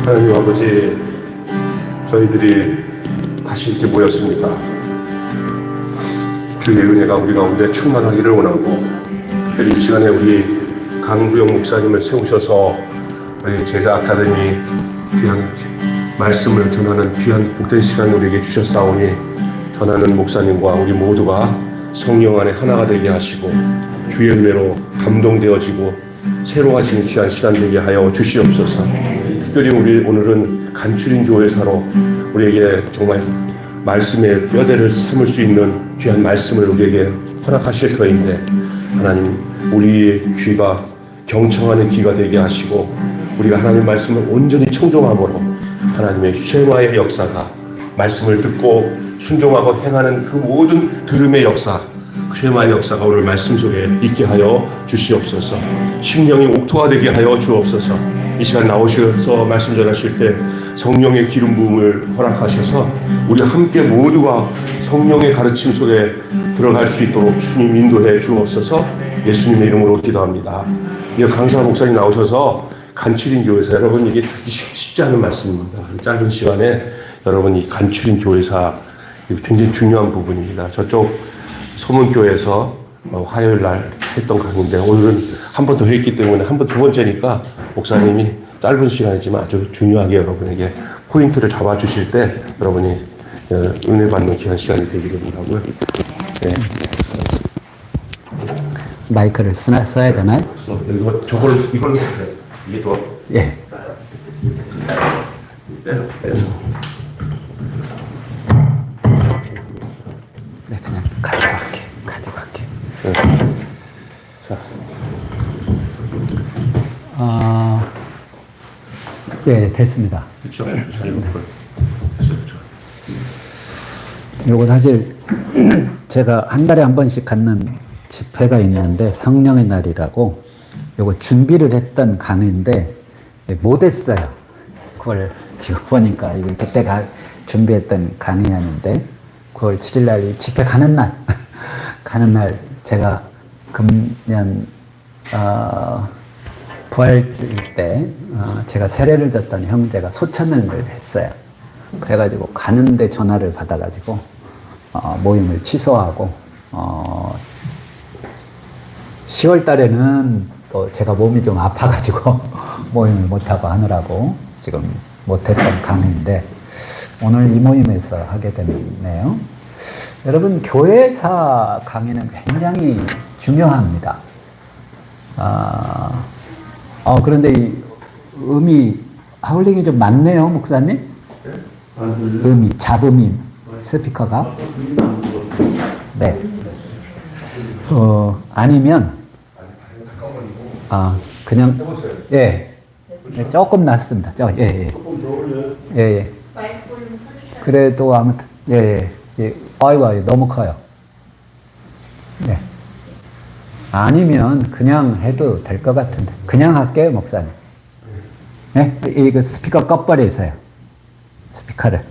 하나님 아버지, 저희들이 다시 이렇게 모였습니다. 주의 은혜가 우리 가운데 충만하기를 원하고, 특별히 이 시간에 우리 강구영 목사님을 세우셔서 우리 제자 아카데미 귀한 말씀을 전하는 귀한 복된 시간을 우리에게 주셨사오니, 전하는 목사님과 우리 모두가 성령 안에 하나가 되게 하시고 주의 은혜로 감동되어지고 새로워지는 귀한 시간 되게 하여 주시옵소서. 특별히 우리 오늘은 간추린 교회사로 우리에게 정말 말씀의 뼈대를 삼을 수 있는 귀한 말씀을 우리에게 허락하실 터인데, 하나님 우리의 귀가 경청하는 귀가 되게 하시고, 우리가 하나님의 말씀을 온전히 청종함으로 하나님의 쉐마의 역사가, 말씀을 듣고 순종하고 행하는 그 모든 들음의 역사, 쉐마의 역사가 오늘 말씀 속에 있게 하여 주시옵소서. 심령이 옥토화되게 하여 주옵소서. 이 시간 나오셔서 말씀 전하실 때 성령의 기름 부음을 허락하셔서 우리 함께 모두가 성령의 가르침 속에 들어갈 수 있도록 주님 인도해 주옵소서. 예수님의 이름으로 기도합니다. 강사 목사님 나오셔서 간추린 교회사, 여러분 이게 듣기 쉽지 않은 말씀입니다. 짧은 시간에 여러분 이 간추린 교회사 굉장히 중요한 부분입니다. 저쪽 소문교회에서 화요일 날 했던 강의인데, 오늘은 한 번 더 했기 때문에 한 번 두 번째니까 목사님이 짧은 시간이지만 아주 중요하게 여러분에게 포인트를 잡아주실 때 여러분이 은혜 받는 귀한 시간이 되기를 바라고요. 네. 마이크를 써야 되나요? 이걸로 쓰세요. 이게 더. 예. 빼서. 네, 그냥 가져갈게. 네. 자. 네, 됐습니다. 그렇죠. 요거 사실 제가 한 달에 한 번씩 갖는 집회가 있는데, 성령의 날이라고 요거 준비를 했던 강의인데 못했어요. 그걸 지금 보니까 이거 그때 준비했던 강의였는데, 9월 7일 날 집회 가는 날 제가 금년 부활일 때 제가 세례를 졌던 형제가 소천을 했어요. 그래가지고 가는데 전화를 받아가지고 모임을 취소하고 10월 달에는 또 제가 몸이 좀 아파가지고 모임을 못하고 하느라고 지금 못했던 강의인데, 오늘 이 모임에서 하게 됐네요. 여러분, 교회사 강의는 굉장히 중요합니다. 그런데 이 음이 하울링이 좀 많네요, 목사님. 음이, 잡음이, 스피커가. 네. 아니면, 그냥, 예. 조금 낮습니다. 예. 그래도 아무튼, 예. 아이고, 너무 커요. 네. 아니면 그냥 해도 될 것 같은데. 그냥 할게요, 목사님. 네? 이거 스피커 꺼버리세요. 스피커를.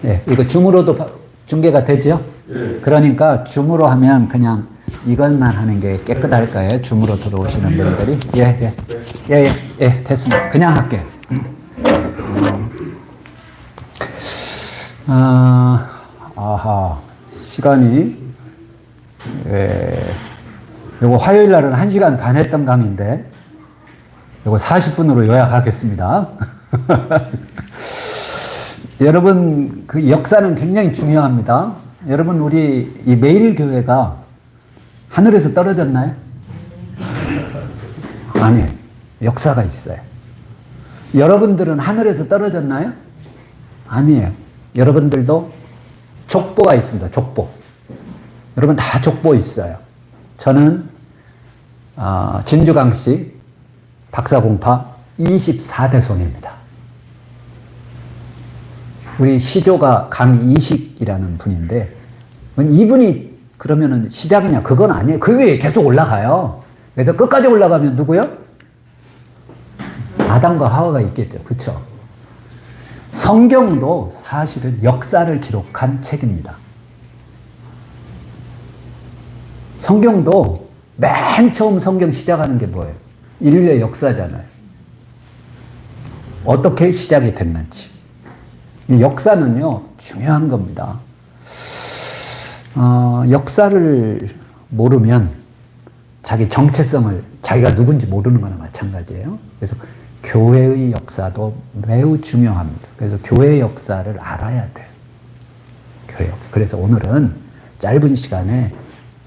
네. 이거 줌으로도 중계가 되죠? 네. 그러니까 줌으로 하면 그냥 이것만 하는 게 깨끗할 거예요. 줌으로 들어오시는 분들이. 예, 됐습니다. 그냥 할게요. 시간이, 요거 화요일 날은 1시간 반 했던 강의인데, 요거 40분으로 요약하겠습니다. 여러분, 그 역사는 굉장히 중요합니다. 여러분, 우리 이 매일교회가 하늘에서 떨어졌나요? 아니에요. 역사가 있어요. 여러분들은 하늘에서 떨어졌나요? 아니에요. 여러분들도 족보가 있습니다. 족보. 여러분 다 족보 있어요. 저는 진주강씨 박사공파 24대 손입니다. 우리 시조가 강이식이라는 분인데, 이분이 그러면은 시작이냐? 그건 아니에요. 그 위에 계속 올라가요. 그래서 끝까지 올라가면 누구요? 아담과 하와가 있겠죠. 그렇죠? 성경도 사실은 역사를 기록한 책입니다. 성경도 맨 처음 성경 시작하는 게 뭐예요? 인류의 역사잖아요. 어떻게 시작이 됐는지. 이 역사는요, 중요한 겁니다. 역사를 모르면 자기 정체성을, 자기가 누군지 모르는 거나 마찬가지예요. 그래서 교회의 역사도 매우 중요합니다. 그래서 교회 역사를 알아야 돼요. 그래서 오늘은 짧은 시간에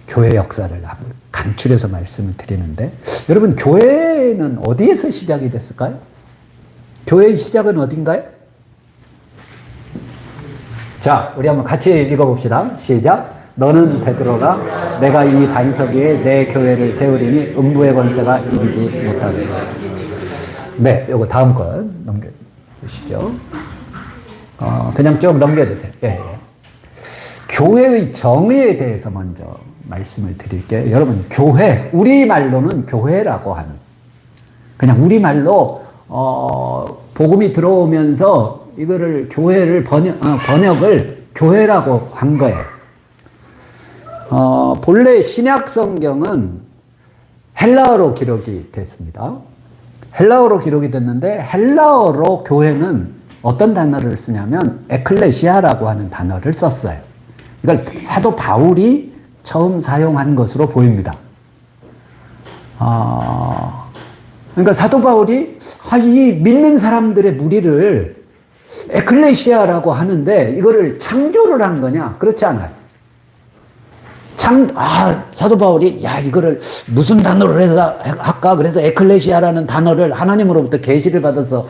교회 역사를 간추려서 말씀을 드리는데, 여러분, 교회는 어디에서 시작이 됐을까요? 교회의 시작은 어딘가요? 자, 우리 한번 같이 읽어봅시다. 시작. 너는 베드로라, 내가 이 반석 위에 내 교회를 세우리니 음부의 권세가 이기지 못하리라. 네, 요거 다음 건 넘겨주시죠. 그냥 좀 넘겨주세요. 예. 교회의 정의에 대해서 먼저 말씀을 드릴게요. 여러분, 교회, 우리말로는 교회라고 하는, 그냥 우리말로 복음이 들어오면서 이거를 교회를 번역을 교회라고 한 거예요. 본래 신약 성경은 헬라어로 기록이 됐습니다. 헬라어로 기록이 됐는데, 헬라어로 교회는 어떤 단어를 쓰냐면 에클레시아라고 하는 단어를 썼어요. 이걸 사도 바울이 처음 사용한 것으로 보입니다. 그러니까 사도 바울이 이 믿는 사람들의 무리를 에클레시아라고 하는데 이거를 창조를 한 거냐? 그렇지 않아요. 사도 바울이 이거를 무슨 단어로 해서 할까? 그래서 에클레시아라는 단어를 하나님으로부터 계시를 받아서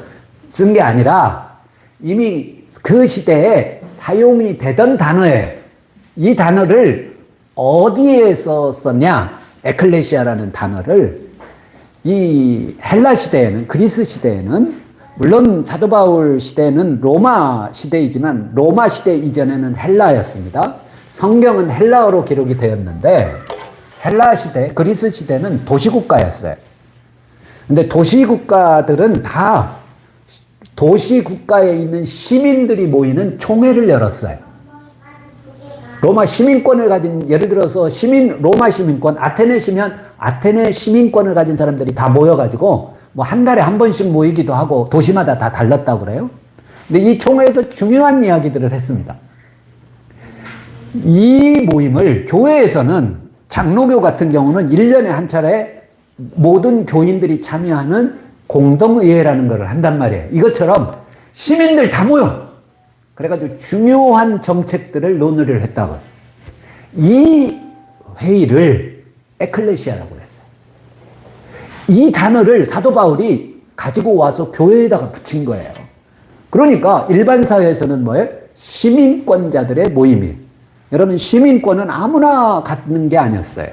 쓴 게 아니라 이미 그 시대에 사용이 되던 단어예요. 이 단어를 어디에서 썼냐? 에클레시아라는 단어를 이 헬라 시대에는, 그리스 시대에는, 물론 사도 바울 시대는 로마 시대이지만 로마 시대 이전에는 헬라였습니다. 성경은 헬라어로 기록이 되었는데, 헬라 시대, 그리스 시대는 도시국가였어요. 근데 도시국가들은 다 도시국가에 있는 시민들이 모이는 총회를 열었어요. 로마 시민권을 가진, 예를 들어서 로마 시민권, 아테네 시민권을 가진 사람들이 다 모여가지고 뭐 한 달에 한 번씩 모이기도 하고 도시마다 다 달랐다고 그래요. 근데 이 총회에서 중요한 이야기들을 했습니다. 이 모임을 교회에서는, 장로교 같은 경우는 1년에 한 차례 모든 교인들이 참여하는 공동의회라는 걸 한단 말이에요. 이것처럼 시민들 다 모여. 그래가지고 중요한 정책들을 논의를 했다고. 이 회의를 에클레시아라고 했어요. 이 단어를 사도 바울이 가지고 와서 교회에다가 붙인 거예요. 그러니까 일반 사회에서는 뭐예요? 시민권자들의 모임이에요. 여러분, 시민권은 아무나 갖는 게 아니었어요.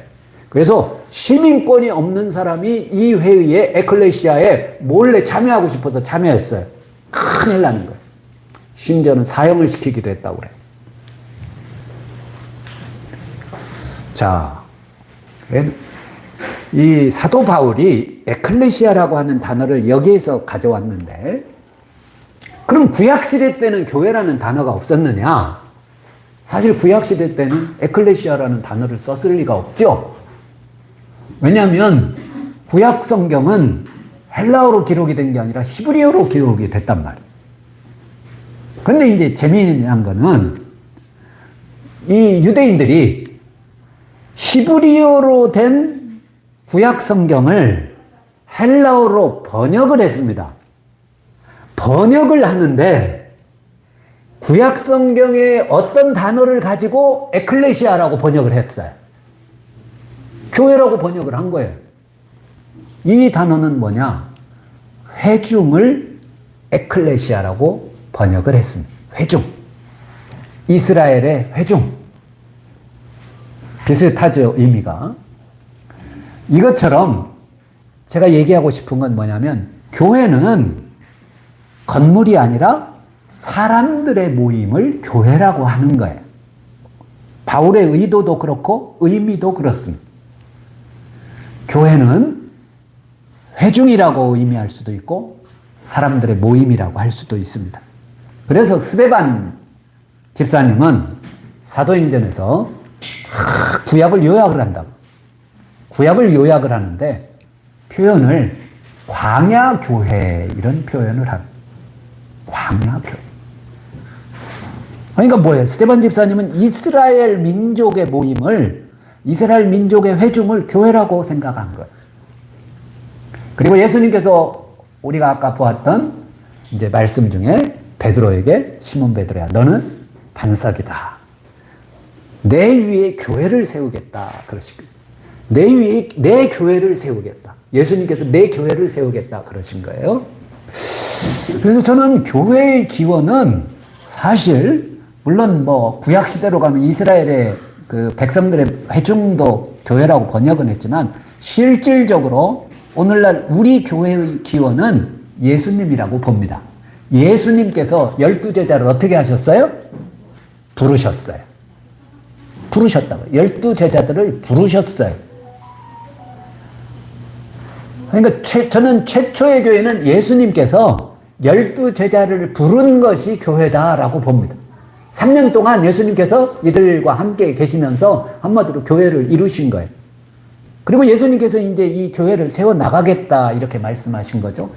그래서 시민권이 없는 사람이 이 회의에, 에클레시아에 몰래 참여하고 싶어서 참여했어요. 큰일 나는 거예요. 심지어는 사형을 시키기도 했다고 그래요. 자, 이 사도 바울이 에클레시아라고 하는 단어를 여기에서 가져왔는데, 그럼 구약시대 때는 교회라는 단어가 없었느냐? 사실 구약시대 때는 에클레시아라는 단어를 썼을 리가 없죠. 왜냐하면 구약 성경은 헬라어로 기록이 된 게 아니라 히브리어로 기록이 됐단 말이에요. 근데 이제 재미난 거는 이 유대인들이 히브리어로 된 구약 성경을 헬라어로 번역을 했습니다. 번역을 하는데 구약 성경의 어떤 단어를 가지고 에클레시아라고 번역을 했어요. 교회라고 번역을 한 거예요. 이 단어는 뭐냐? 회중을 에클레시아라고 번역을 했습니다. 회중. 이스라엘의 회중. 비슷하죠, 의미가. 이것처럼 제가 얘기하고 싶은 건 뭐냐면, 교회는 건물이 아니라 사람들의 모임을 교회라고 하는 거예요. 바울의 의도도 그렇고 의미도 그렇습니다. 교회는 회중이라고 의미할 수도 있고 사람들의 모임이라고 할 수도 있습니다. 그래서 스데반 집사님은 사도행전에서 구약을 요약을 한다고. 구약을 요약을 하는데 표현을 광야교회 이런 표현을 합니다. 광야교회. 그러니까 뭐예요? 스테반 집사님은 이스라엘 민족의 모임을, 이스라엘 민족의 회중을 교회라고 생각한 거예요. 그리고 예수님께서 우리가 아까 보았던 이제 말씀 중에 베드로에게, 시몬 베드로야, 너는 반석이다. 내 위에 교회를 세우겠다. 그러시고, 내 위에 내 교회를 세우겠다. 예수님께서 내 교회를 세우겠다. 그러신 거예요. 그래서 저는 교회의 기원은 사실, 물론 뭐 구약시대로 가면 이스라엘의 그 백성들의 회중도 교회라고 번역은 했지만, 실질적으로 오늘날 우리 교회의 기원은 예수님이라고 봅니다. 예수님께서 12제자를 어떻게 하셨어요? 부르셨어요. 부르셨다고. 12제자들을 부르셨어요. 그러니까 저는 최초의 교회는 예수님께서 12제자를 부른 것이 교회다라고 봅니다. 3년 동안 예수님께서 이들과 함께 계시면서 한마디로 교회를 이루신 거예요. 그리고 예수님께서 이제 이 교회를 세워나가겠다 이렇게 말씀하신 거죠.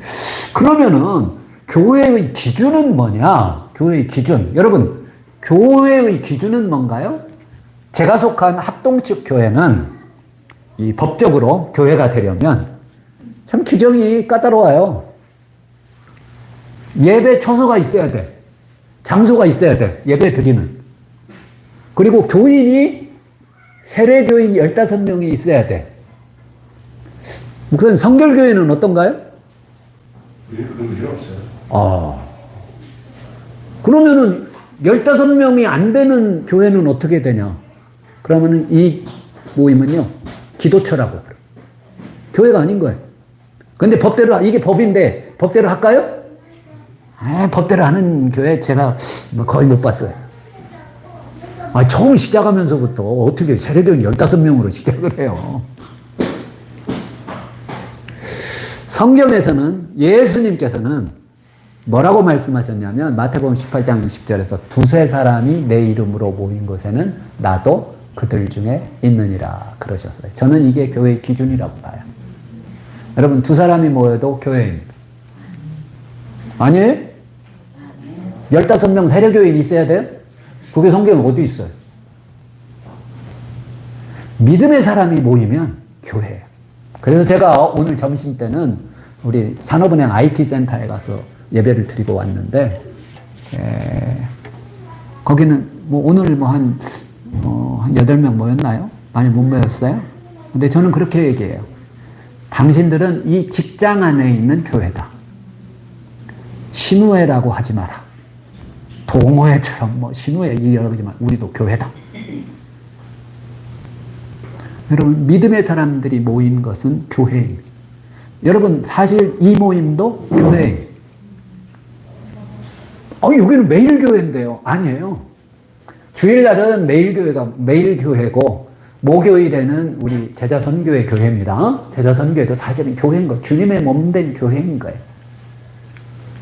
그러면은 교회의 기준은 뭐냐? 교회의 기준. 여러분, 교회의 기준은 뭔가요? 제가 속한 합동측 교회는 이 법적으로 교회가 되려면 참 규정이 까다로워요. 예배 처소가 있어야 돼. 장소가 있어야 돼. 예배 드리는. 그리고 교인이, 세례교인 15명이 있어야 돼. 목사님, 성결교회는 어떤가요? 그런 문제는 없어요. 그러면은 15명이 안 되는 교회는 어떻게 되냐? 그러면은 이 모임은요, 기도처라고 그래요. 교회가 아닌 거예요. 근데 법대로, 이게 법인데, 법대로 할까요? 법대로 하는 교회 제가 거의 못 봤어요. 처음 시작하면서부터 어떻게 세례교인 15명으로 시작을 해요. 성경에서는, 예수님께서는 뭐라고 말씀하셨냐면, 마태복음 18장 20절에서 두세 사람이 내 이름으로 모인 곳에는 나도 그들 중에 있느니라 그러셨어요. 저는 이게 교회의 기준이라고 봐요. 여러분, 두 사람이 모여도 교회입니다. 아니에요? 15명 세례교인이 있어야 돼요? 그게 성경에 어디 있어요? 믿음의 사람이 모이면 교회예요. 그래서 제가 오늘 점심 때는 우리 산업은행 IT센터에 가서 예배를 드리고 왔는데, 거기는 뭐 오늘 뭐 한 8명 모였나요? 많이 못 모였어요? 근데 저는 그렇게 얘기해요. 당신들은 이 직장 안에 있는 교회다. 신우회라고 하지 마라. 동호회처럼 뭐 신우회 이러지만 우리도 교회다. 여러분, 믿음의 사람들이 모인 것은 교회입니다. 여러분, 사실 이 모임도 교회예요. 여기는 매일 교회인데요. 아니에요. 주일날은 매일 교회고, 목요일에는 우리 제자선교회 교회입니다. 제자선교회도 사실은 교회인 거예요. 주님의 몸된 교회인 거예요.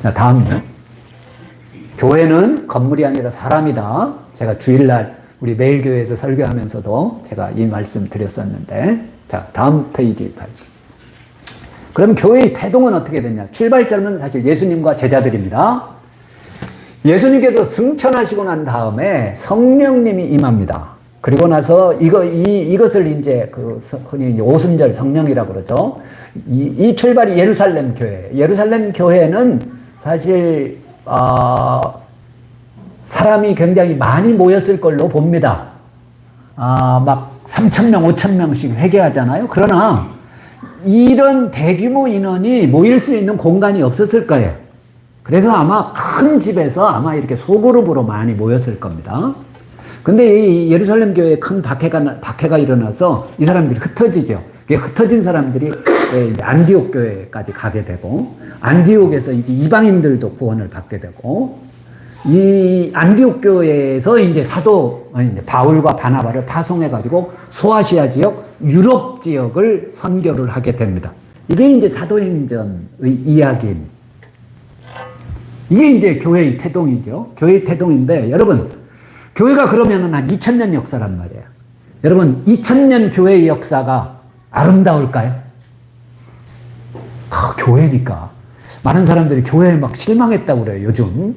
자, 다음요. 교회는 건물이 아니라 사람이다. 제가 주일날 우리 매일교회에서 설교하면서도 제가 이 말씀 드렸었는데, 자, 다음 페이지 봐야죠. 그럼 교회의 태동은 어떻게 되냐? 출발점은 사실 예수님과 제자들입니다. 예수님께서 승천하시고 난 다음에 성령님이 임합니다. 그리고 나서 이것을 이제 흔히 이제 오순절 성령이라고 그러죠. 이 출발이 예루살렘 교회. 예루살렘 교회는 사실 사람이 굉장히 많이 모였을 걸로 봅니다. 막 3,000명, 5,000명씩 회개하잖아요. 그러나 이런 대규모 인원이 모일 수 있는 공간이 없었을 거예요. 그래서 아마 큰 집에서 아마 이렇게 소그룹으로 많이 모였을 겁니다. 근데 이 예루살렘 교회에 큰 박해가 일어나서 이 사람들이 흩어지죠. 흩어진 사람들이 안디옥 교회까지 가게 되고, 안디옥에서 이방인들도 구원을 받게 되고, 이 안디옥 교회에서 이제 바울과 바나바를 파송해가지고 소아시아 지역, 유럽 지역을 선교를 하게 됩니다. 이게 이제 사도행전의 이야기입니다. 이게 이제 교회의 태동이죠. 교회의 태동인데, 여러분, 교회가 그러면은 한 2000년 역사란 말이에요. 여러분, 2000년 교회의 역사가 아름다울까요? 교회니까. 많은 사람들이 교회에 막 실망했다고 그래요, 요즘.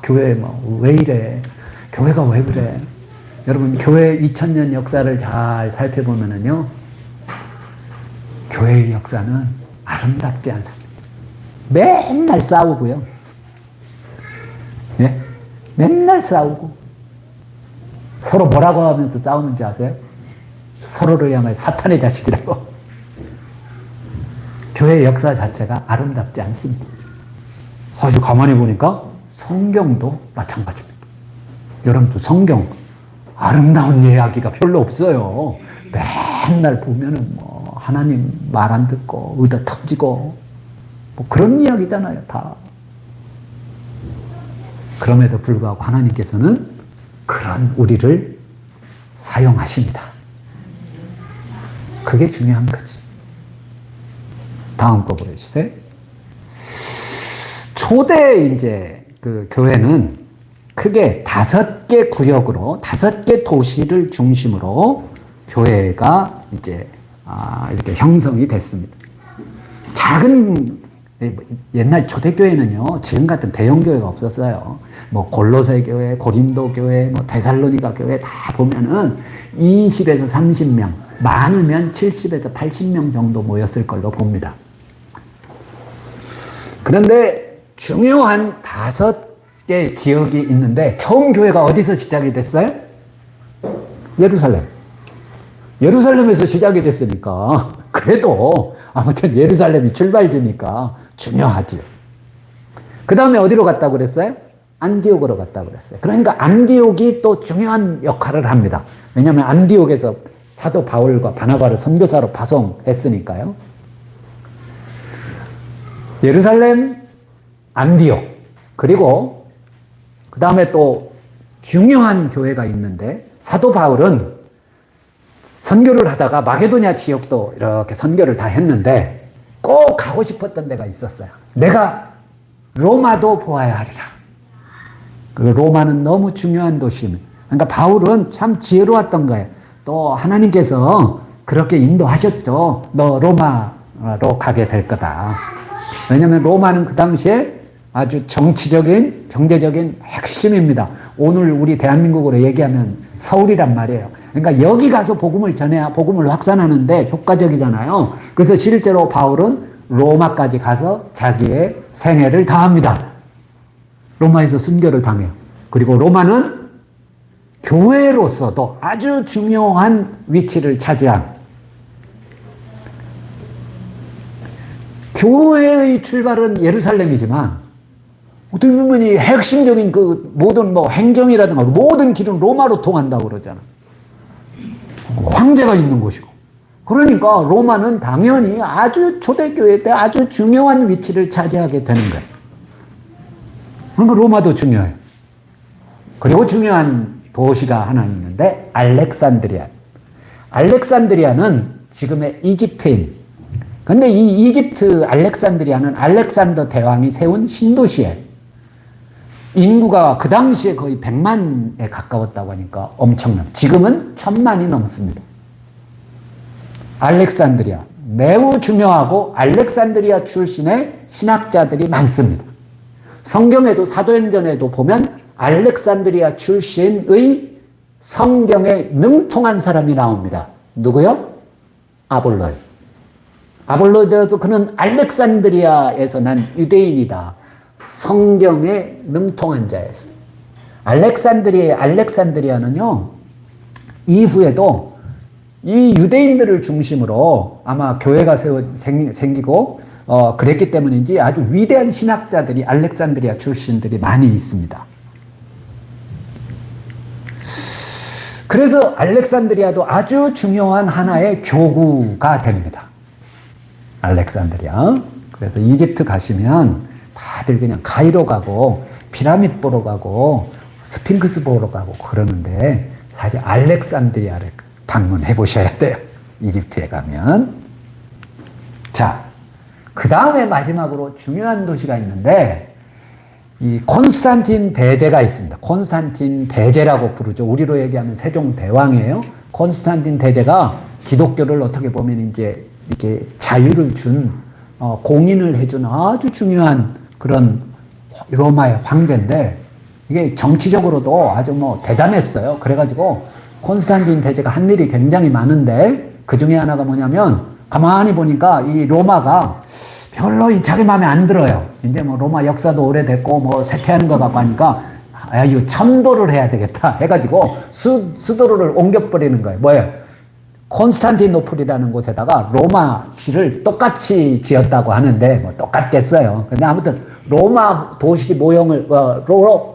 교회 막 왜 이래? 교회가 왜 그래? 여러분, 교회 2000년 역사를 잘 살펴보면은요, 교회의 역사는 아름답지 않습니다. 맨날 싸우고요. 예? 맨날 싸우고. 서로 뭐라고 하면서 싸우는지 아세요? 서로를 향해 사탄의 자식이라고. 교회의 역사 자체가 아름답지 않습니다. 사실 가만히 보니까 성경도 마찬가지입니다. 여러분도 성경 아름다운 이야기가 별로 없어요. 맨날 보면은 뭐 하나님 말 안 듣고 의다 터지고 뭐 그런 이야기잖아요, 다. 그럼에도 불구하고 하나님께서는 그런 우리를 사용하십니다. 그게 중요한 거지. 다음 거 보여주세요. 초대 이제 그 교회는 크게 5개 구역으로 5개 도시를 중심으로 교회가 이제 이렇게 형성이 됐습니다. 작은 옛날 초대교회는요, 지금 같은 대형 교회가 없었어요. 뭐 골로새 교회, 고린도 교회, 뭐 데살로니가 교회 다 보면은 20에서 30명, 많으면 70에서 80명 정도 모였을 걸로 봅니다. 그런데 중요한 5개 지역이 있는데 처음 교회가 어디서 시작이 됐어요? 예루살렘. 예루살렘에서 시작이 됐으니까 그래도 아무튼 예루살렘이 출발지니까 중요하지요. 그 다음에 어디로 갔다고 그랬어요? 안디옥으로 갔다고 그랬어요. 그러니까 안디옥이 또 중요한 역할을 합니다. 왜냐하면 안디옥에서 사도 바울과 바나바를 선교사로 파송했으니까요. 예루살렘, 안디옥, 그리고 그 다음에 또 중요한 교회가 있는데 사도 바울은 선교를 하다가 마게도냐 지역도 이렇게 선교를 다 했는데 꼭 가고 싶었던 데가 있었어요. 내가 로마도 보아야 하리라. 그 로마는 너무 중요한 도시입니다. 그러니까 바울은 참 지혜로웠던 거예요. 또 하나님께서 그렇게 인도하셨죠. 너 로마로 가게 될 거다. 왜냐하면 로마는 그 당시에 아주 정치적인, 경제적인 핵심입니다. 오늘 우리 대한민국으로 얘기하면 서울이란 말이에요. 그러니까 여기 가서 복음을 전해야 복음을 확산하는데 효과적이잖아요. 그래서 실제로 바울은 로마까지 가서 자기의 생애를 다합니다. 로마에서 순교를 당해요. 그리고 로마는 교회로서도 아주 중요한 위치를 차지한, 교회의 출발은 예루살렘이지만 어떻게 보면 이 핵심적인 그 모든 뭐 행정이라든가 모든 길은 로마로 통한다고 그러잖아. 황제가 있는 곳이고. 그러니까 로마는 당연히 아주 초대교회 때 아주 중요한 위치를 차지하게 되는 거예요. 그러니까 로마도 중요해요. 그리고 중요한 도시가 하나 있는데 알렉산드리아. 알렉산드리아는 지금의 이집트인. 근데 이 이집트 알렉산드리아는 알렉산더 대왕이 세운 신도시예요. 인구가 그 당시에 거의 100만에 가까웠다고 하니까 엄청난. 지금은 1000만이 넘습니다. 알렉산드리아. 매우 중요하고 알렉산드리아 출신의 신학자들이 많습니다. 성경에도 사도행전에도 보면 알렉산드리아 출신의 성경에 능통한 사람이 나옵니다. 누구요? 아볼로요. 아볼로도 그는 알렉산드리아에서 난 유대인이다. 성경에 능통한 자였어요. 알렉산드리아는요, 이후에도 이 유대인들을 중심으로 아마 교회가 생기고, 그랬기 때문인지 아주 위대한 신학자들이 알렉산드리아 출신들이 많이 있습니다. 그래서 알렉산드리아도 아주 중요한 하나의 교구가 됩니다. 알렉산드리아. 그래서 이집트 가시면 다들 그냥 가이로 가고 피라미드 보러 가고 스핑크스 보러 가고 그러는데 사실 알렉산드리아를 방문해 보셔야 돼요. 이집트에 가면. 자, 그 다음에 마지막으로 중요한 도시가 있는데 이 콘스탄틴 대제가 있습니다. 콘스탄틴 대제라고 부르죠. 우리로 얘기하면 세종대왕이에요. 콘스탄틴 대제가 기독교를 어떻게 보면 이제 이렇게 자유를 준 공인을 해준 아주 중요한 그런 로마의 황제인데 이게 정치적으로도 아주 뭐 대단했어요. 그래가지고 콘스탄틴 대제가 한 일이 굉장히 많은데 그 중에 하나가 뭐냐면 가만히 보니까 이 로마가 별로 자기 마음에 안 들어요. 이제 뭐 로마 역사도 오래됐고 뭐 쇠퇴하는 것 같고 하니까 아, 이거 천도를 해야 되겠다 해가지고 수도를 옮겨버리는 거예요. 뭐예요? 콘스탄티노플이라는 곳에다가 로마시를 똑같이 지었다고 하는데 뭐 똑같겠어요. 근데 아무튼 로마 도시 모형을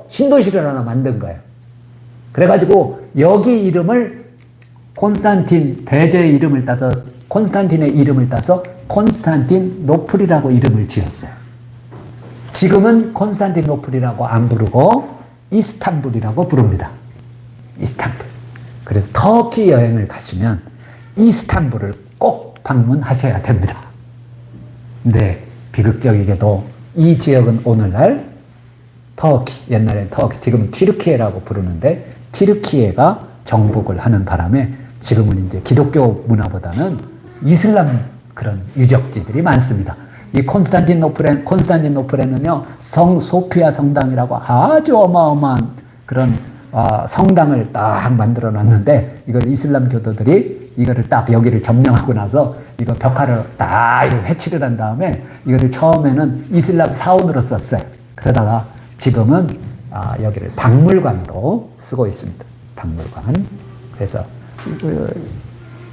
신도시를 하나 만든 거예요. 그래가지고 여기 이름을 콘스탄틴 대제의 이름을 따서 콘스탄틴의 이름을 따서 콘스탄티노플이라고 이름을 지었어요. 지금은 콘스탄티노플이라고 안 부르고 이스탄불이라고 부릅니다. 이스탄불. 그래서 터키 여행을 가시면 이스탄불을 꼭 방문하셔야 됩니다. 근데 비극적이게도 이 지역은 오늘날 터키, 옛날엔 터키, 지금은 튀르키예라고 부르는데 튀르키예가 정복을 하는 바람에 지금은 이제 기독교 문화보다는 이슬람 그런 유적지들이 많습니다. 이 콘스탄티노플에는요, 성 소피아 성당이라고 아주 어마어마한 그런 성당을 딱 만들어 놨는데, 이걸 이슬람 교도들이 이거를 딱 여기를 점령하고 나서 이거 벽화를 딱 이렇게 회치를 한 다음에 이거를 처음에는 이슬람 사원으로 썼어요. 그러다가 지금은 여기를 박물관으로 쓰고 있습니다. 박물관. 그래서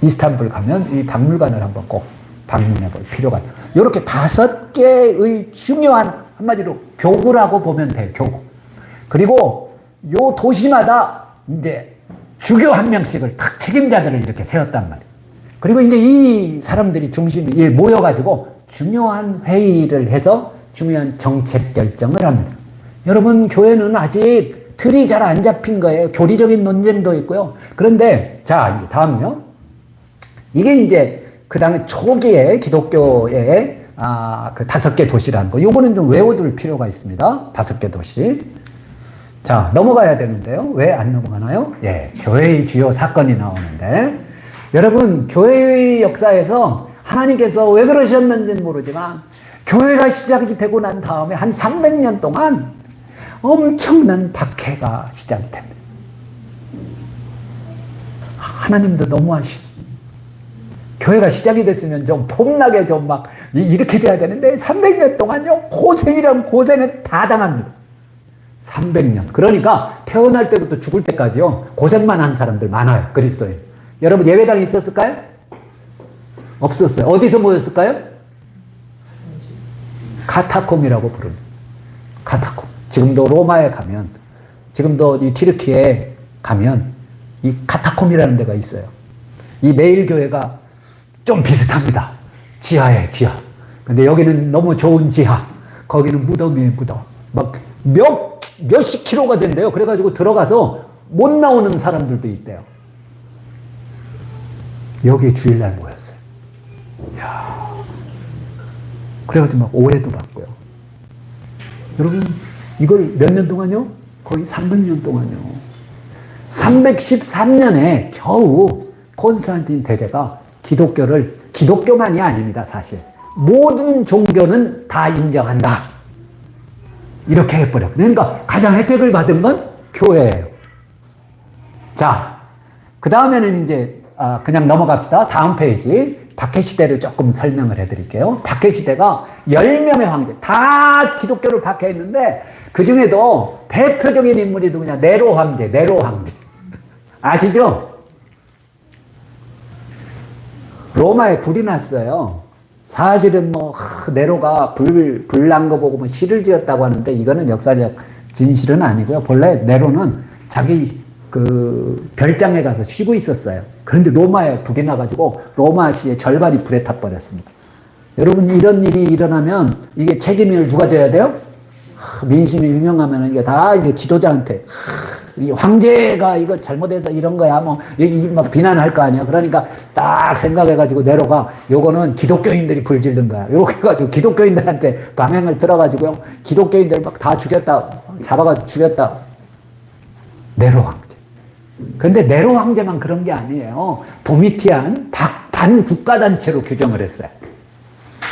이스탄불 가면 이 박물관을 한번 꼭 방문해 볼 필요가 있어요. 이렇게 5개의 중요한 한마디로 교구라고 보면 돼요. 교구. 그리고 요 도시마다 이제 주교 한 명씩을 탁 책임자들을 이렇게 세웠단 말이에요. 그리고 이제 이 사람들이 중심이 모여가지고 중요한 회의를 해서 중요한 정책 결정을 합니다. 여러분, 교회는 아직 틀이 잘 안 잡힌 거예요. 교리적인 논쟁도 있고요. 그런데, 자, 이제 다음요. 이게 이제 그 다음에 초기에 기독교의 그 5개 도시라는 거. 요거는 좀 외워둘 필요가 있습니다. 5개 도시. 자, 넘어가야 되는데요. 왜 안 넘어가나요? 예, 교회의 주요 사건이 나오는데, 여러분, 교회의 역사에서 하나님께서 왜 그러셨는지는 모르지만, 교회가 시작이 되고 난 다음에 한 300년 동안 엄청난 박해가 시작이 됩니다. 하나님도 너무하시고, 교회가 시작이 됐으면 좀 폼나게 좀 막 이렇게 돼야 되는데 300년 동안요, 고생이란 고생을 다 당합니다. 300년. 그러니까 태어날 때부터 죽을 때까지요, 고생만 한 사람들 많아요. 그리스도인. 여러분, 예배당이 있었을까요? 없었어요. 어디서 모였을까요? 카타콤이라고 부릅니다. 카타콤. 지금도 로마에 가면, 지금도 이 튀르키예에 가면 이 카타콤이라는 데가 있어요. 이 매일교회가 좀 비슷합니다. 지하에 지하. 근데 여기는 너무 좋은 지하. 거기는 무덤이에요, 무덤. 막 몇십 킬로가 된대요. 그래가지고 들어가서 못 나오는 사람들도 있대요. 여기에 주일날 모였어요. 이야. 그래가지고 막 오해도 받고요. 여러분, 이걸 몇 년 동안요? 거의 300년 동안요. 313년에 겨우 콘스탄틴 대제가 기독교만이 아닙니다, 사실. 모든 종교는 다 인정한다. 이렇게 해버려. 그러니까 가장 혜택을 받은 건 교회예요. 자, 그 다음에는 이제 그냥 넘어갑시다. 다음 페이지. 박해시대를 조금 설명을 해드릴게요. 박해시대가 10명의 황제, 다 기독교를 박해했는데 그 중에도 대표적인 인물이 누구냐? 네로 황제. 아시죠? 로마에 불이 났어요. 사실은 뭐 네로가 불 난 거 보고 뭐 시를 지었다고 하는데 이거는 역사적 진실은 아니고요. 본래 네로는 자기 그 별장에 가서 쉬고 있었어요. 그런데 로마에 불이 나가지고 로마시의 절반이 불에 타버렸습니다. 여러분, 이런 일이 일어나면 이게 책임을 누가 져야 돼요? 민심이 유명하면 이게 다 이게 지도자한테 이 황제가 이거 잘못해서 이런 거야 뭐 막 비난할 거 아니야. 그러니까 딱 생각해가지고 네로가 요거는 기독교인들이 불질른 거야. 이렇게 해가지고 기독교인들한테 방향을 들어가지고요, 기독교인들 막 다 죽였다, 잡아가 죽였다. 네로 황제. 근데 네로 황제만 그런 게 아니에요. 도미티안 반국가단체로 규정을 했어요.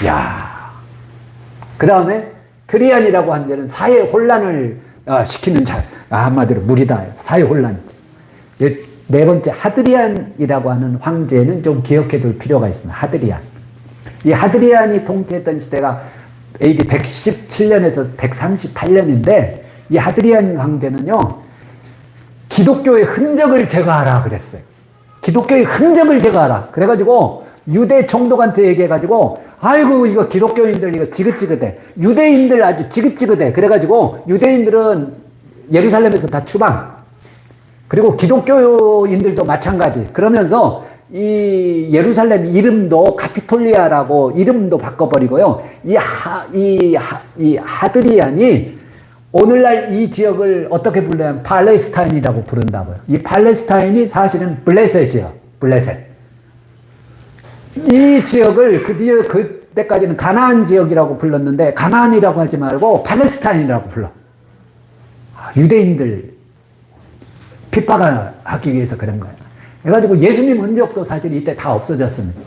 야, 그 다음에 트리안이라고 하는 데는 사회 혼란을 시키는 한마디로 무리다. 사회 혼란이죠. 네 번째 하드리안이라고 하는 황제는 좀 기억해 둘 필요가 있습니다. 하드리안. 이 하드리안이 통치했던 시대가 AD 117년에서 138년인데 이 하드리안 황제는요, 기독교의 흔적을 제거하라 그랬어요. 기독교의 흔적을 제거하라. 그래가지고 유대 총독한테 얘기해가지고, 아이고 이거 기독교인들 이거 지긋지긋해. 유대인들 아주 지긋지긋해. 그래가지고 유대인들은 예루살렘에서 다 추방. 그리고 기독교인들도 마찬가지. 그러면서 이 예루살렘 이름도 카피톨리아라고 이름도 바꿔버리고요. 이 하드리안이 오늘날 이 지역을 어떻게 불러요? 팔레스타인이라고 부른다고요. 이 팔레스타인이 사실은 블레셋이에요. 블레셋. 이 지역을 그때까지는 가나안 지역이라고 불렀는데 가나안이라고 하지 말고 팔레스타인이라고 불러. 유대인들 핍박하기 위해서 그런 거예요. 그래가지고 예수님 흔적도 사실 이때 다 없어졌습니다.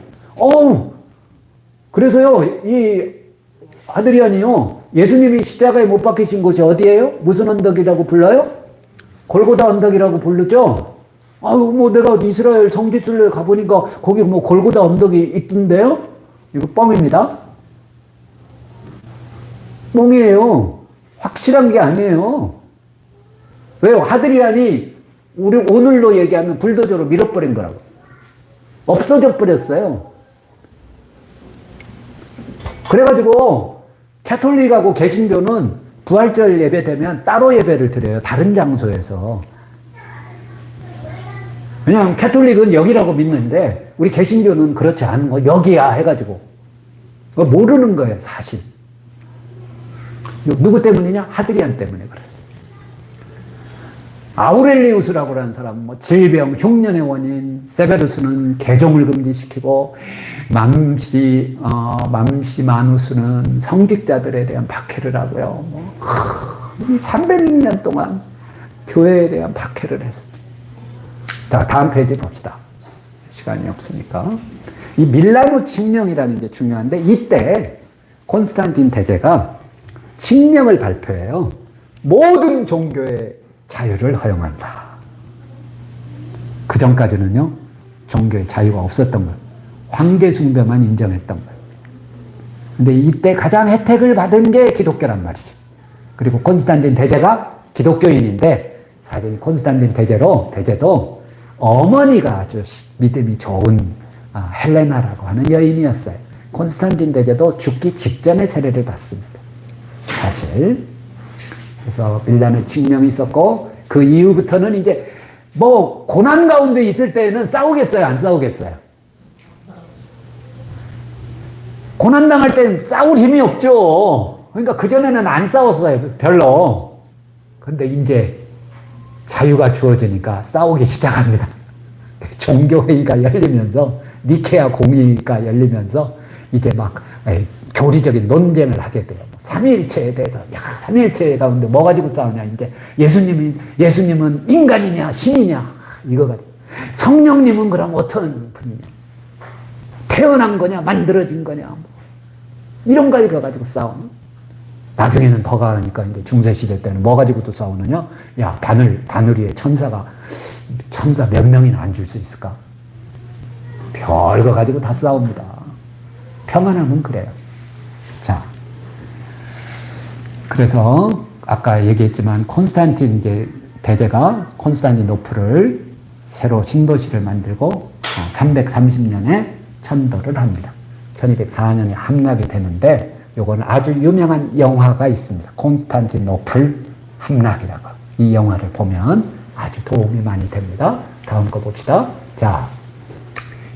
그래서요, 이 하드리안이요, 예수님이 십자가에 못 박히신 곳이 어디예요? 무슨 언덕이라고 불러요? 골고다 언덕이라고 부르죠? 내가 이스라엘 성지순례 가보니까 거기 골고다 언덕이 있던데요? 이거 뻥입니다. 뻥이에요. 확실한 게 아니에요. 왜요? 하드리안이 우리 오늘로 얘기하면 불도저로 밀어버린 거라고. 없어져 버렸어요. 그래가지고 캐톨릭하고 개신교는 부활절 예배 되면 따로 예배를 드려요. 다른 장소에서. 왜냐하면 캐톨릭은 여기라고 믿는데 우리 개신교는 그렇지 않은 여기야 해가지고 모르는 거예요, 사실. 누구 때문이냐? 하드리안 때문에 그렇습니다. 아우렐리우스라고 하는 사람, 질병, 흉년의 원인, 세베루스는 개종을 금지시키고, 맘시 마누스는 성직자들에 대한 박해를 하고요. 300년 동안 교회에 대한 박해를 했습니다. 자, 다음 페이지 봅시다. 시간이 없으니까. 이 밀라노 칙령이라는 게 중요한데, 이때 콘스탄틴 대제가 칙령을 발표해요. 모든 종교의 자유를 허용한다. 그 전까지는요, 종교의 자유가 없었던 거예요. 황제 숭배만 인정했던 거예요. 근데 이때 가장 혜택을 받은 게 기독교란 말이죠. 그리고 콘스탄틴 대제가 기독교인인데, 사실 콘스탄틴 대제도 어머니가 아주 믿음이 좋은 헬레나라고 하는 여인이었어요. 콘스탄틴 대제도 죽기 직전에 세례를 받습니다. 사실. 그래서 밀라노 칙령이 있었고, 그 이후부터는 이제 고난 가운데 있을 때는 싸우겠어요? 안 싸우겠어요? 고난 당할 때는 싸울 힘이 없죠. 그러니까 그전에는 안 싸웠어요, 별로. 근데 이제 자유가 주어지니까 싸우기 시작합니다. 종교회의가 열리면서, 니케아 공의가 열리면서 이제 교리적인 논쟁을 하게 돼요. 삼위일체에 대해서, 삼위일체 가운데 뭐 가지고 싸우냐, 이제 예수님은 인간이냐, 신이냐, 이거 가지고. 성령님은 그럼 어떤 분이냐? 태어난 거냐, 만들어진 거냐, 이런 거 가지고 싸우는. 나중에는 더 가니까 이제 중세시대 때는 뭐 가지고도 싸우느냐? 야, 바늘 위에 천사 몇 명이나 앉을 수 있을까? 별거 가지고 다 싸웁니다. 평안하면 그래요. 자. 그래서 아까 얘기했지만 콘스탄틴 대제가 콘스탄티노플을 새로 신도시를 만들고 330년에 천도를 합니다. 1204년에 함락이 되는데 요거는 아주 유명한 영화가 있습니다. 콘스탄티노플 함락이라고. 이 영화를 보면 아주 도움이 많이 됩니다. 다음 거 봅시다. 자,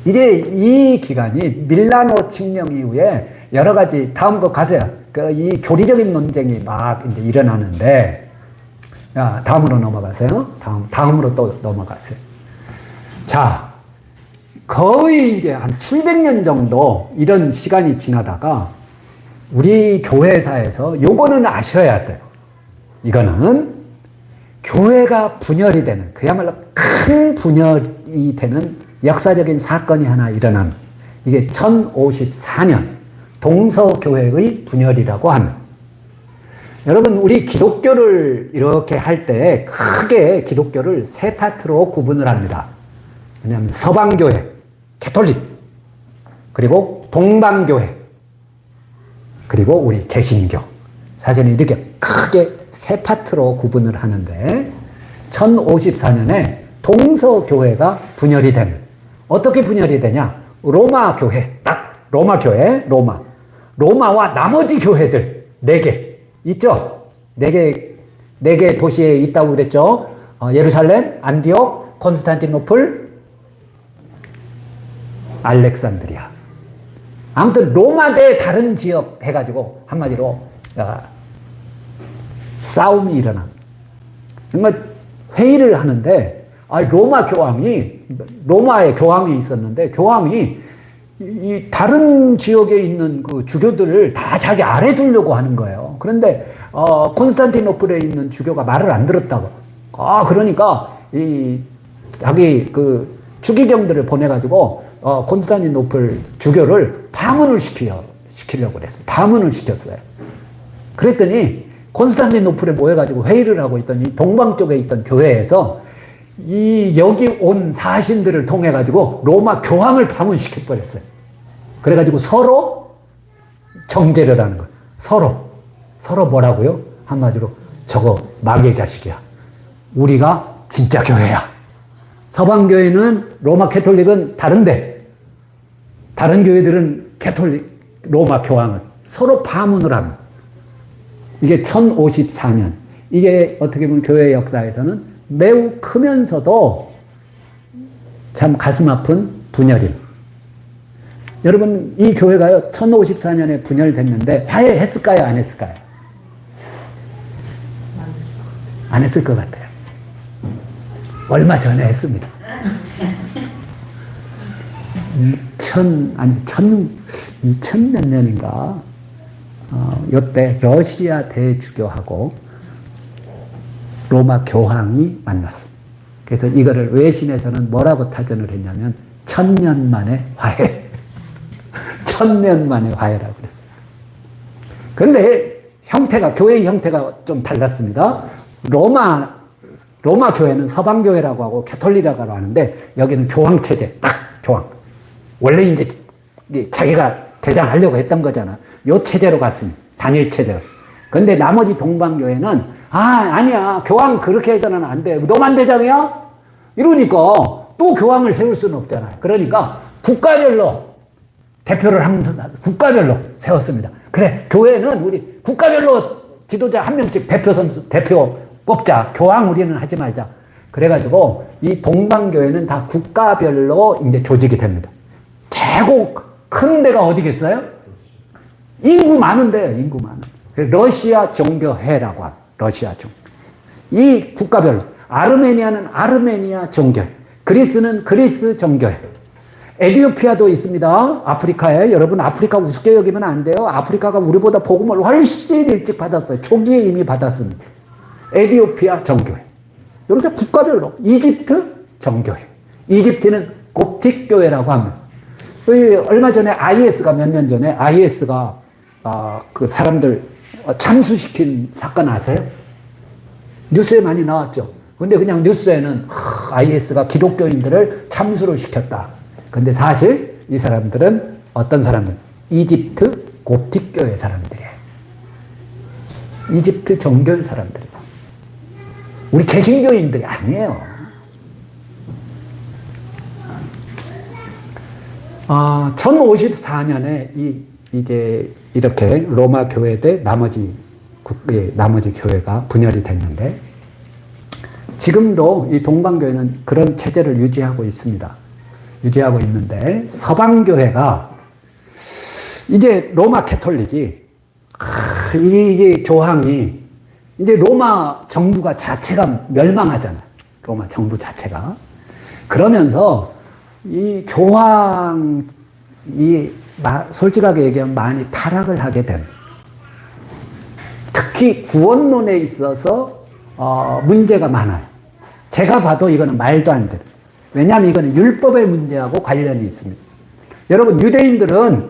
이제 이 기간이 밀라노 칙령 이후에 여러 가지, 다음 거 가세요. 이 교리적인 논쟁이 막 이제 일어나는데, 다음으로 넘어가세요. 다음으로 또 넘어가세요. 자, 거의 이제 한 700년 정도 이런 시간이 지나다가 우리 교회사에서 요거는 아셔야 돼요. 이거는 교회가 분열이 되는, 그야말로 큰 분열이 되는 역사적인 사건이 하나 일어난, 이게 1054년 동서교회의 분열이라고 합니다. 여러분, 우리 기독교를 이렇게 할 때 크게 기독교를 세 파트로 구분을 합니다. 왜냐하면 서방교회, 캐톨릭, 그리고 동방교회, 그리고 우리 개신교. 사실은 이렇게 크게 세 파트로 구분을 하는데 1054년에 동서교회가 분열이 됩니다. 어떻게 분열이 되냐? 로마 교회, 딱 로마 교회, 로마와 나머지 교회들 4개 있죠? 4개 도시에 있다고 그랬죠? 예루살렘, 안디옥, 콘스탄티노플, 알렉산드리아. 아무튼 로마 대 다른 지역 해가지고 한마디로 싸움이 일어나. 정말 회의를 하는데 로마에 교황이 있었는데 교황이 이 다른 지역에 있는 그 주교들을 다 자기 아래 두려고 하는 거예요. 그런데 콘스탄티노플에 있는 주교가 말을 안 들었다고. 그러니까 이 자기 그 추기경들을 보내가지고 콘스탄티노플 주교를 파문을 시키려고 그랬어요. 파문을 시켰어요. 그랬더니 콘스탄티노플에 모여가지고 회의를 하고 있더니 동방 쪽에 있던 교회에서 여기 온 사신들을 통해가지고 로마 교황을 파문시켜버렸어요. 그래가지고 서로 정죄를 하는 거예요. 서로 뭐라고요? 한마디로 저거 마귀의 자식이야. 우리가 진짜 교회야. 서방교회는 로마 캐톨릭은 다른데 다른 교회들은 캐톨릭 로마 교황을 서로 파문을 합니다. 이게 1054년. 이게 어떻게 보면 교회 역사에서는 매우 크면서도 참 가슴 아픈 분열임. 여러분, 이 교회가 1054년에 분열됐는데 화해했을까요? 안 했을까요? 안 했을 것 같아요. 얼마 전에 했습니다. 2000 몇 년인가? 이때 러시아 대주교하고 로마 교황이 만났습니다. 그래서 이거를 외신에서는 뭐라고 타전을 했냐면 1000년 만에 화해. 1000년 만에 화해라고 그랬어요. 그런데 교회의 형태가 좀 달랐습니다. 로마 교회는 서방교회라고 하고 캐톨릭이라고 하는데 여기는 교황체제, 딱 교황. 원래 이제 자기가 대장하려고 했던 거잖아. 요 체제로 갔습니다. 단일체제. 근데 나머지 동방교회는 아니야. 교황 그렇게 해서는 안 돼. 너만 대장이야? 이러니까 또 교황을 세울 수는 없잖아. 그러니까 국가별로 대표를 하면서 국가별로 세웠습니다. 그래, 교회는 우리 국가별로 지도자 한 명씩 대표 뽑자. 교황 우리는 하지 말자. 그래가지고 이 동방교회는 다 국가별로 이제 조직이 됩니다. 최고 큰 데가 어디겠어요? 인구 많은데요, 인구 많은. 러시아 종교회라고 합니다. 러시아 종. 이 국가별로. 아르메니아는 아르메니아 종교회. 그리스는 그리스 종교회. 에티오피아도 있습니다. 아프리카에. 여러분, 아프리카 우습게 여기면 안 돼요. 아프리카가 우리보다 복음을 훨씬 일찍 받았어요. 초기에 이미 받았습니다. 에티오피아 정교회. 이렇게 국가별로. 이집트 정교회. 이집트는 koptik교회라고 합니다. 얼마 전에 몇 년 전에 IS가 그 사람들 참수시킨 사건 아세요? 뉴스에 많이 나왔죠. 근데 그냥 뉴스에는 IS가 기독교인들을 참수를 시켰다. 근데 사실 이 사람들은 어떤 사람들? 이집트 koptik교회 사람들이에요. 이집트 정교회 사람들이에요. 우리 개신교인들이 아니에요. 1054년에 이제 이렇게 로마 교회 대 나머지 교회가 분열이 됐는데 지금도 이 동방교회는 그런 체제를 유지하고 있습니다. 유지하고 있는데 서방교회가 이제 로마 캐톨릭이 이 교황이 이제 로마 정부가 자체가 멸망하잖아요. 로마 정부 자체가. 그러면서 이 교황이 솔직하게 얘기하면 많이 타락을 하게 됩니다. 특히 구원론에 있어서 문제가 많아요. 제가 봐도 이거는 말도 안 돼요. 왜냐하면 이거는 율법의 문제하고 관련이 있습니다. 여러분, 유대인들은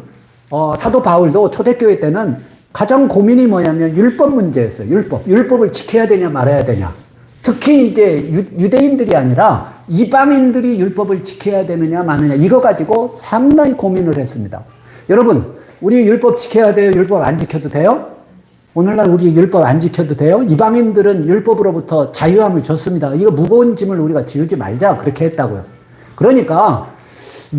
사도 바울도 초대교회 때는 가장 고민이 뭐냐면 율법 문제였어요. 율법을 지켜야 되냐 말아야 되냐. 특히 이제 유대인들이 아니라 이방인들이 율법을 지켜야 되느냐 마느냐 이거 가지고 상당히 고민을 했습니다. 여러분, 우리 율법 지켜야 돼요? 율법 안 지켜도 돼요? 오늘날 우리 율법 안 지켜도 돼요? 이방인들은 율법으로부터 자유함을 줬습니다. 이거 무거운 짐을 우리가 지우지 말자 그렇게 했다고요. 그러니까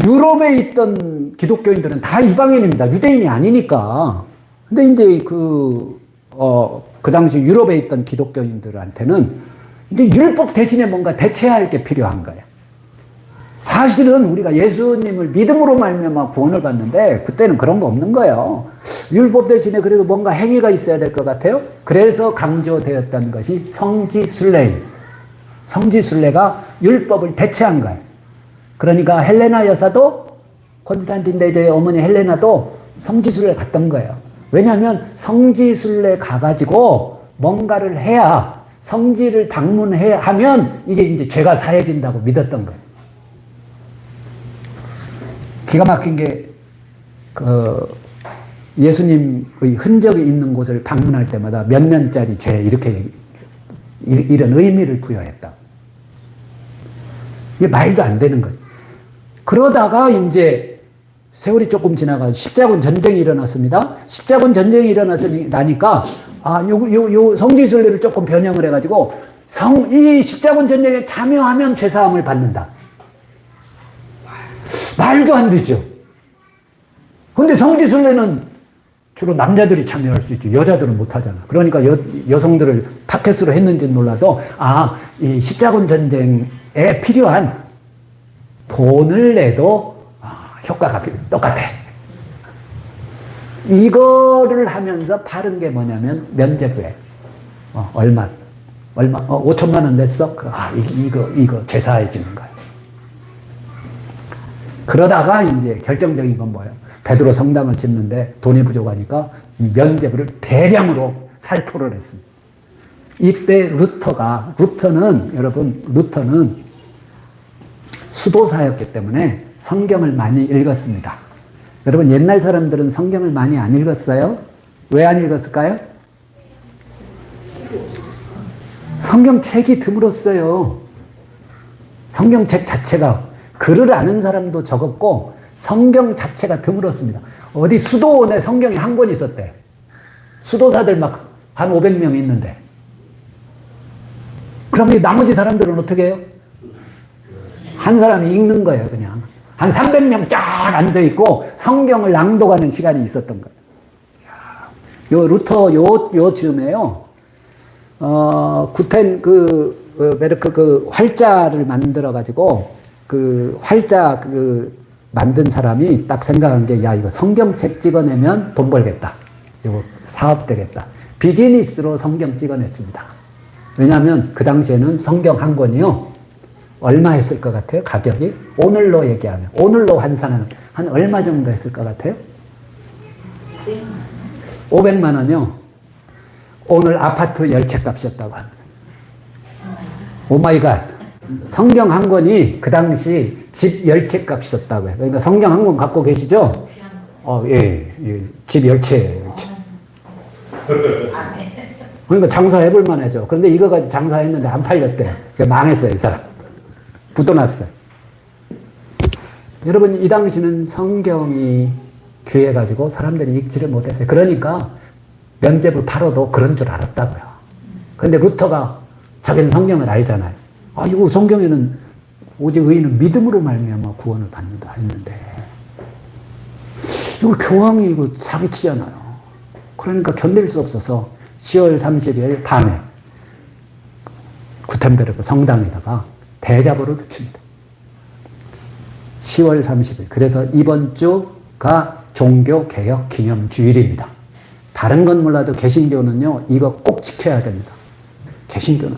유럽에 있던 기독교인들은 다 이방인입니다. 유대인이 아니니까. 근데 이제 그 당시 유럽에 있던 기독교인들한테는 이제 율법 대신에 뭔가 대체할 게 필요한 거예요. 사실은 우리가 예수님을 믿음으로 말미암아 구원을 받는데 그때는 그런 거 없는 거예요. 율법 대신에 그래도 뭔가 행위가 있어야 될 것 같아요. 그래서 강조되었던 것이 성지순례입니다. 성지순례가 율법을 대체한 거예요. 그러니까 헬레나 여사도 콘스탄틴 대제의 어머니 헬레나도 성지순례 갔던 거예요. 왜냐하면 성지순례 가가지고 뭔가를 해야 성지를 방문해야 하면 이게 이제 죄가 사해진다고 믿었던 거예요. 기가 막힌 게 예수님의 흔적이 있는 곳을 방문할 때마다 몇 년짜리 죄 이렇게 이런 의미를 부여했다. 이게 말도 안 되는 거예요. 그러다가 이제 세월이 조금 지나가 십자군 전쟁이 일어났습니다. 십자군 전쟁이 일어나니까 요 성지순례를 조금 변형을 해가지고 이 십자군 전쟁에 참여하면 죄사함을 받는다. 말도 안 되죠. 근데 성지순례는 주로 남자들이 참여할 수 있죠. 여자들은 못 하잖아. 그러니까 여성들을 타켓으로 했는지는 몰라도 이 십자군 전쟁에 필요한 돈을 내도 효과가 똑같아. 이거를 하면서 파는 게 뭐냐면 면죄부에 얼마 5천만 원 냈어? 그럼 이거 제사해지는 거야. 그러다가 이제 결정적인 건 뭐예요? 베드로 성당을 짓는데 돈이 부족하니까 면죄부를 대량으로 살포를 했습니다. 이때 루터는 수도사였기 때문에 성경을 많이 읽었습니다. 여러분, 옛날 사람들은 성경을 많이 안 읽었어요? 왜 안 읽었을까요? 성경책이 드물었어요. 성경책 자체가 글을 아는 사람도 적었고 성경 자체가 드물었습니다. 어디 수도원에 성경이 한 권 있었대. 수도사들 막 한 500명 있는데. 그럼 이 나머지 사람들은 어떻게 해요? 한 사람이 읽는 거예요, 그냥. 한 300명 쫙 앉아있고 성경을 낭독하는 시간이 있었던 거예요. 요 루터 요 즈음에요. 구텐 베르크 활자를 만들어가지고 활자 만든 사람이 딱 생각한 게, 이거 성경책 찍어내면 돈 벌겠다. 이거 사업 되겠다. 비즈니스로 성경 찍어냈습니다. 왜냐하면 그 당시에는 성경 한 권이요. 얼마 했을 것 같아요? 가격이? 오늘로 얘기하면. 오늘로 환산하면 한 얼마 정도 했을 것 같아요? 500만 원이요. 오늘 아파트 10채 값이었다고 합니다. 오 마이 갓. 성경 한 권이 그 당시 집 10채 값이었다고요. 그러니까 성경 한 권 갖고 계시죠? 예. 집 10채. 그러니까 장사해볼 만하죠. 그런데 이거 가지고 장사했는데 안 팔렸대. 망했어요, 이 사람. 부도났어요. 여러분, 이 당시는 성경이 귀해가지고 사람들이 읽지를 못했어요. 그러니까 면죄부 팔아도 그런 줄 알았다고요. 그런데 루터가 자기는 성경을 알잖아요. 이거 성경에는 오직 의인은 믿음으로 말미암아 구원을 받는다 했는데, 이거 교황이 이거 사기치잖아요. 그러니까 견딜 수 없어서 10월 30일 밤에 구텐베르크 성당에다가 대자보를 붙입니다. 10월 30일. 그래서 이번 주가 종교개혁 기념주일입니다. 다른 건 몰라도 개신교는요, 이거 꼭 지켜야 됩니다. 개신교는.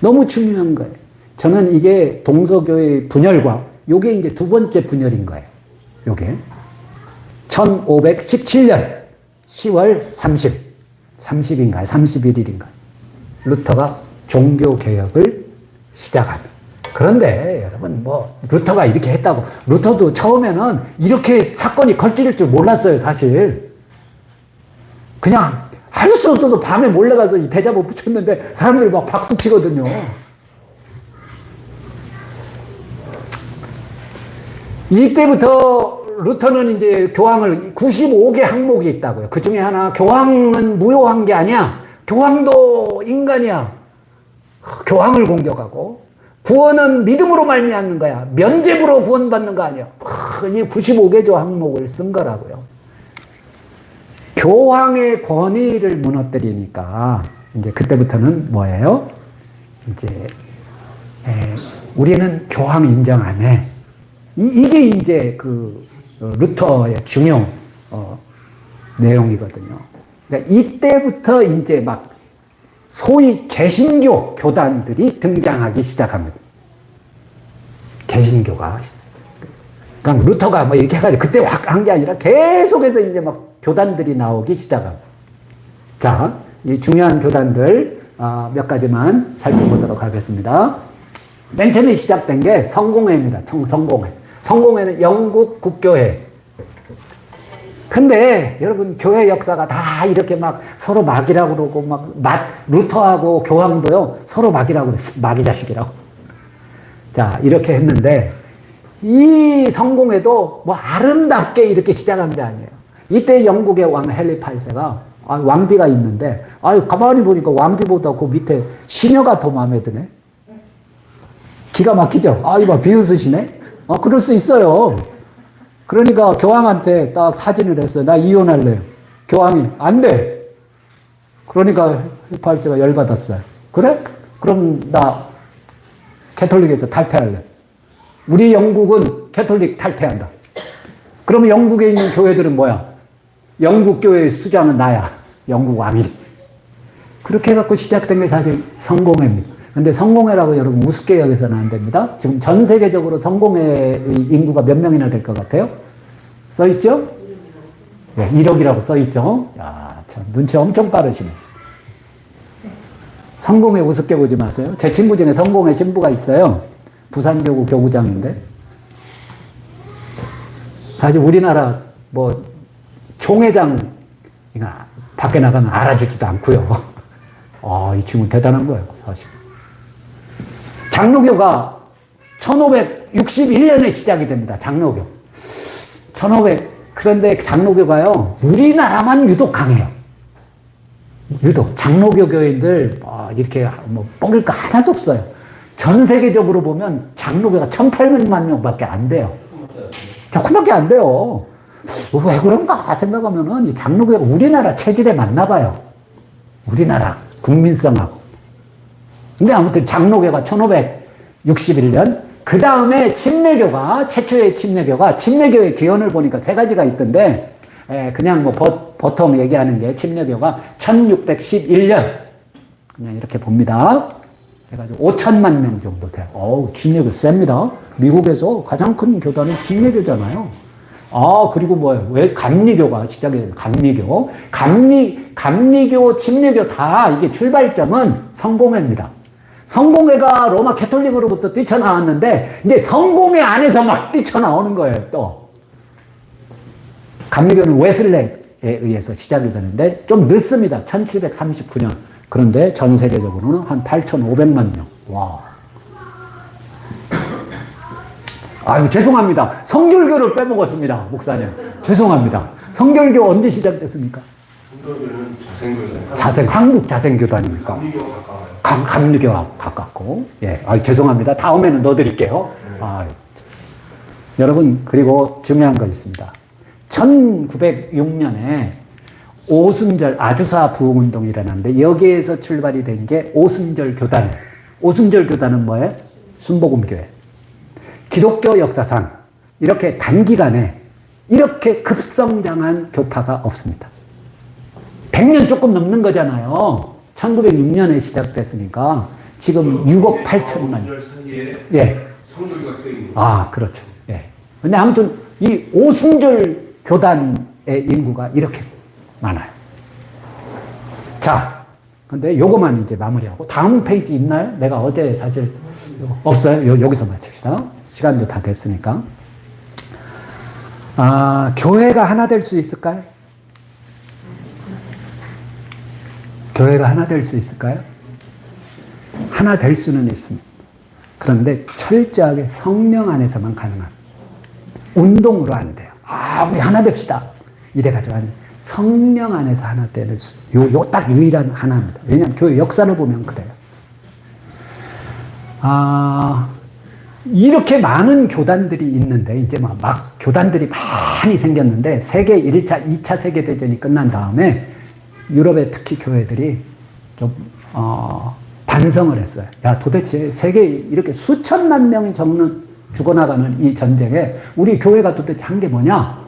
너무 중요한 거예요. 저는 이게 동서교의 분열과 요게 이제 두 번째 분열인 거예요. 요게. 1517년 10월 30일인가요? 31일인가요? 루터가 종교개혁을 시작합니다. 그런데 여러분 뭐 루터가 이렇게 했다고 루터도 처음에는 이렇게 사건이 걸릴 줄 몰랐어요 사실. 그냥 할 수 없어서 밤에 몰래 가서 이 대자보 붙였는데 사람들이 막 박수 치거든요. 이때부터 루터는 이제 교황을 95개 항목이 있다고요. 그 중에 하나 교황은 무효한 게 아니야. 교황도 인간이야. 교황을 공격하고 구원은 믿음으로 말미암는 거야. 면죄부로 구원받는 거 아니야. 이 95개조 항목을 쓴 거라고요. 교황의 권위를 무너뜨리니까 이제 그때부터는 뭐예요? 이제 우리는 교황 인정 안 해. 이게 이제 그 루터의 중요 내용이거든요. 그러니까 이때부터 이제 막 소위 개신교 교단들이 등장하기 시작합니다. 개신교가. 그러니까 루터가 뭐 이렇게 해가지고 그때 확 한 게 아니라 계속해서 이제 막 교단들이 나오기 시작합니다. 자, 이 중요한 교단들 몇 가지만 살펴보도록 하겠습니다. 맨 처음에 시작된 게 성공회입니다. 성공회. 성공회는 영국 국교회. 근데 여러분 교회 역사가 다 이렇게 막 서로 막이라고 그러고 막 루터하고 교황도요 서로 막이라고 그랬어요. 막이 자식이라고. 자, 이렇게 했는데 이 성공회도 뭐 아름답게 이렇게 시작한 게 아니에요. 이때 영국의 왕 헨리 8세가 왕비가 있는데 가만히 보니까 왕비보다 그 밑에 시녀가 더 마음에 드네. 기가 막히죠? 이봐 비웃으시네. 그럴 수 있어요. 그러니까 교황한테 딱 타진을 했어요. 나 이혼할래요. 교황이 안 돼. 그러니까 헨리 8세가 열받았어요. 그래? 그럼 나 캐톨릭에서 탈퇴할래. 우리 영국은 캐톨릭 탈퇴한다. 그러면 영국에 있는 교회들은 뭐야? 영국 교회의 수장은 나야. 영국 왕이. 그렇게 해갖고 시작된 게 사실 성공회입니다. 근데 성공회라고 여러분 우습게 여기서는 안 됩니다. 지금 전 세계적으로 성공회의 인구가 몇 명이나 될 것 같아요? 써있죠? 네, 1억이라고 써있죠? 야, 참, 눈치 엄청 빠르시네. 성공회 우습게 보지 마세요. 제 친구 중에 성공회 신부가 있어요. 부산교구 교구장인데. 사실 우리나라 뭐 총회장 밖에 나가면 알아주지도 않고요. 이 친구 대단한 거예요, 사실. 장로교가 1561년에 시작이 됩니다. 장로교. 그런데 장로교가요, 우리나라만 유독 강해요. 유독. 장로교 교인들, 이렇게 뻥일 거 하나도 없어요. 전 세계적으로 보면 장로교가 1800만 명밖에 안 돼요. 조금밖에 안 돼요. 왜 그런가 생각하면은 이 장로교가 우리나라 체질에 맞나 봐요. 우리나라 국민성하고. 근데 아무튼 장로교가 1561년, 그 다음에 침례교가, 최초의 침례교의 기원을 보니까 세 가지가 있던데, 그냥 뭐 보통 얘기하는 게 침례교가 1611년, 그냥 이렇게 봅니다. 그래가지고 5천만 명 정도 돼요. 침례교 셉니다. 미국에서 가장 큰 교단은 침례교잖아요. 그리고 뭐예요? 왜 감리교가 시작이 돼요? 감리교, 침례교 다 이게 출발점은 성공회입니다. 성공회가 로마 캐톨릭으로부터 뛰쳐나왔는데, 이제 성공회 안에서 막 뛰쳐나오는 거예요, 또. 감리교는 웨슬레에 의해서 시작이 되는데, 좀 늦습니다. 1739년. 그런데 전 세계적으로는 한 8,500만 명. 와. 죄송합니다. 성결교를 빼먹었습니다, 목사님. 죄송합니다. 성결교 언제 시작됐습니까? 성결교는 한국 자생교단입니까? 감리교와 가까워요. 감리교와 가깝고. 예. 죄송합니다. 다음에는 넣어드릴게요. 여러분, 그리고 중요한 거 있습니다. 1906년에 오순절 아주사 부흥운동이 일어났는데, 여기에서 출발이 된 게 오순절 교단. 오순절 교단은 뭐예요? 순복음교회. 기독교 역사상 이렇게 단기간에 이렇게 급성장한 교파가 없습니다. 100년 조금 넘는 거잖아요. 1906년에 시작됐으니까 지금 6억 8천만. 예. 그렇죠. 예. 근데 아무튼 이 오순절 교단의 인구가 이렇게 많아요. 자, 근데 요거만 이제 마무리하고 다음 페이지 있나요? 내가 어제 사실 없어요? 여기서 마칩시다. 시간도 다 됐으니까. 교회가 하나 될 수 있을까요? 교회가 하나 될 수 있을까요? 하나 될 수는 있습니다. 그런데 철저하게 성령 안에서만 가능합니다. 운동으로 안 돼요. 우리 하나 됩시다. 이래가지고 성령 안에서 하나 되는 딱 유일한 하나입니다. 왜냐하면 교회 역사를 보면 그래요. 이렇게 많은 교단들이 있는데, 이제 막 교단들이 많이 생겼는데, 세계 1차, 2차 세계대전이 끝난 다음에, 유럽의 특히 교회들이 좀, 반성을 했어요. 야, 도대체 세계에 이렇게 수천만 명이 죽어나가는 이 전쟁에 우리 교회가 도대체 한 게 뭐냐?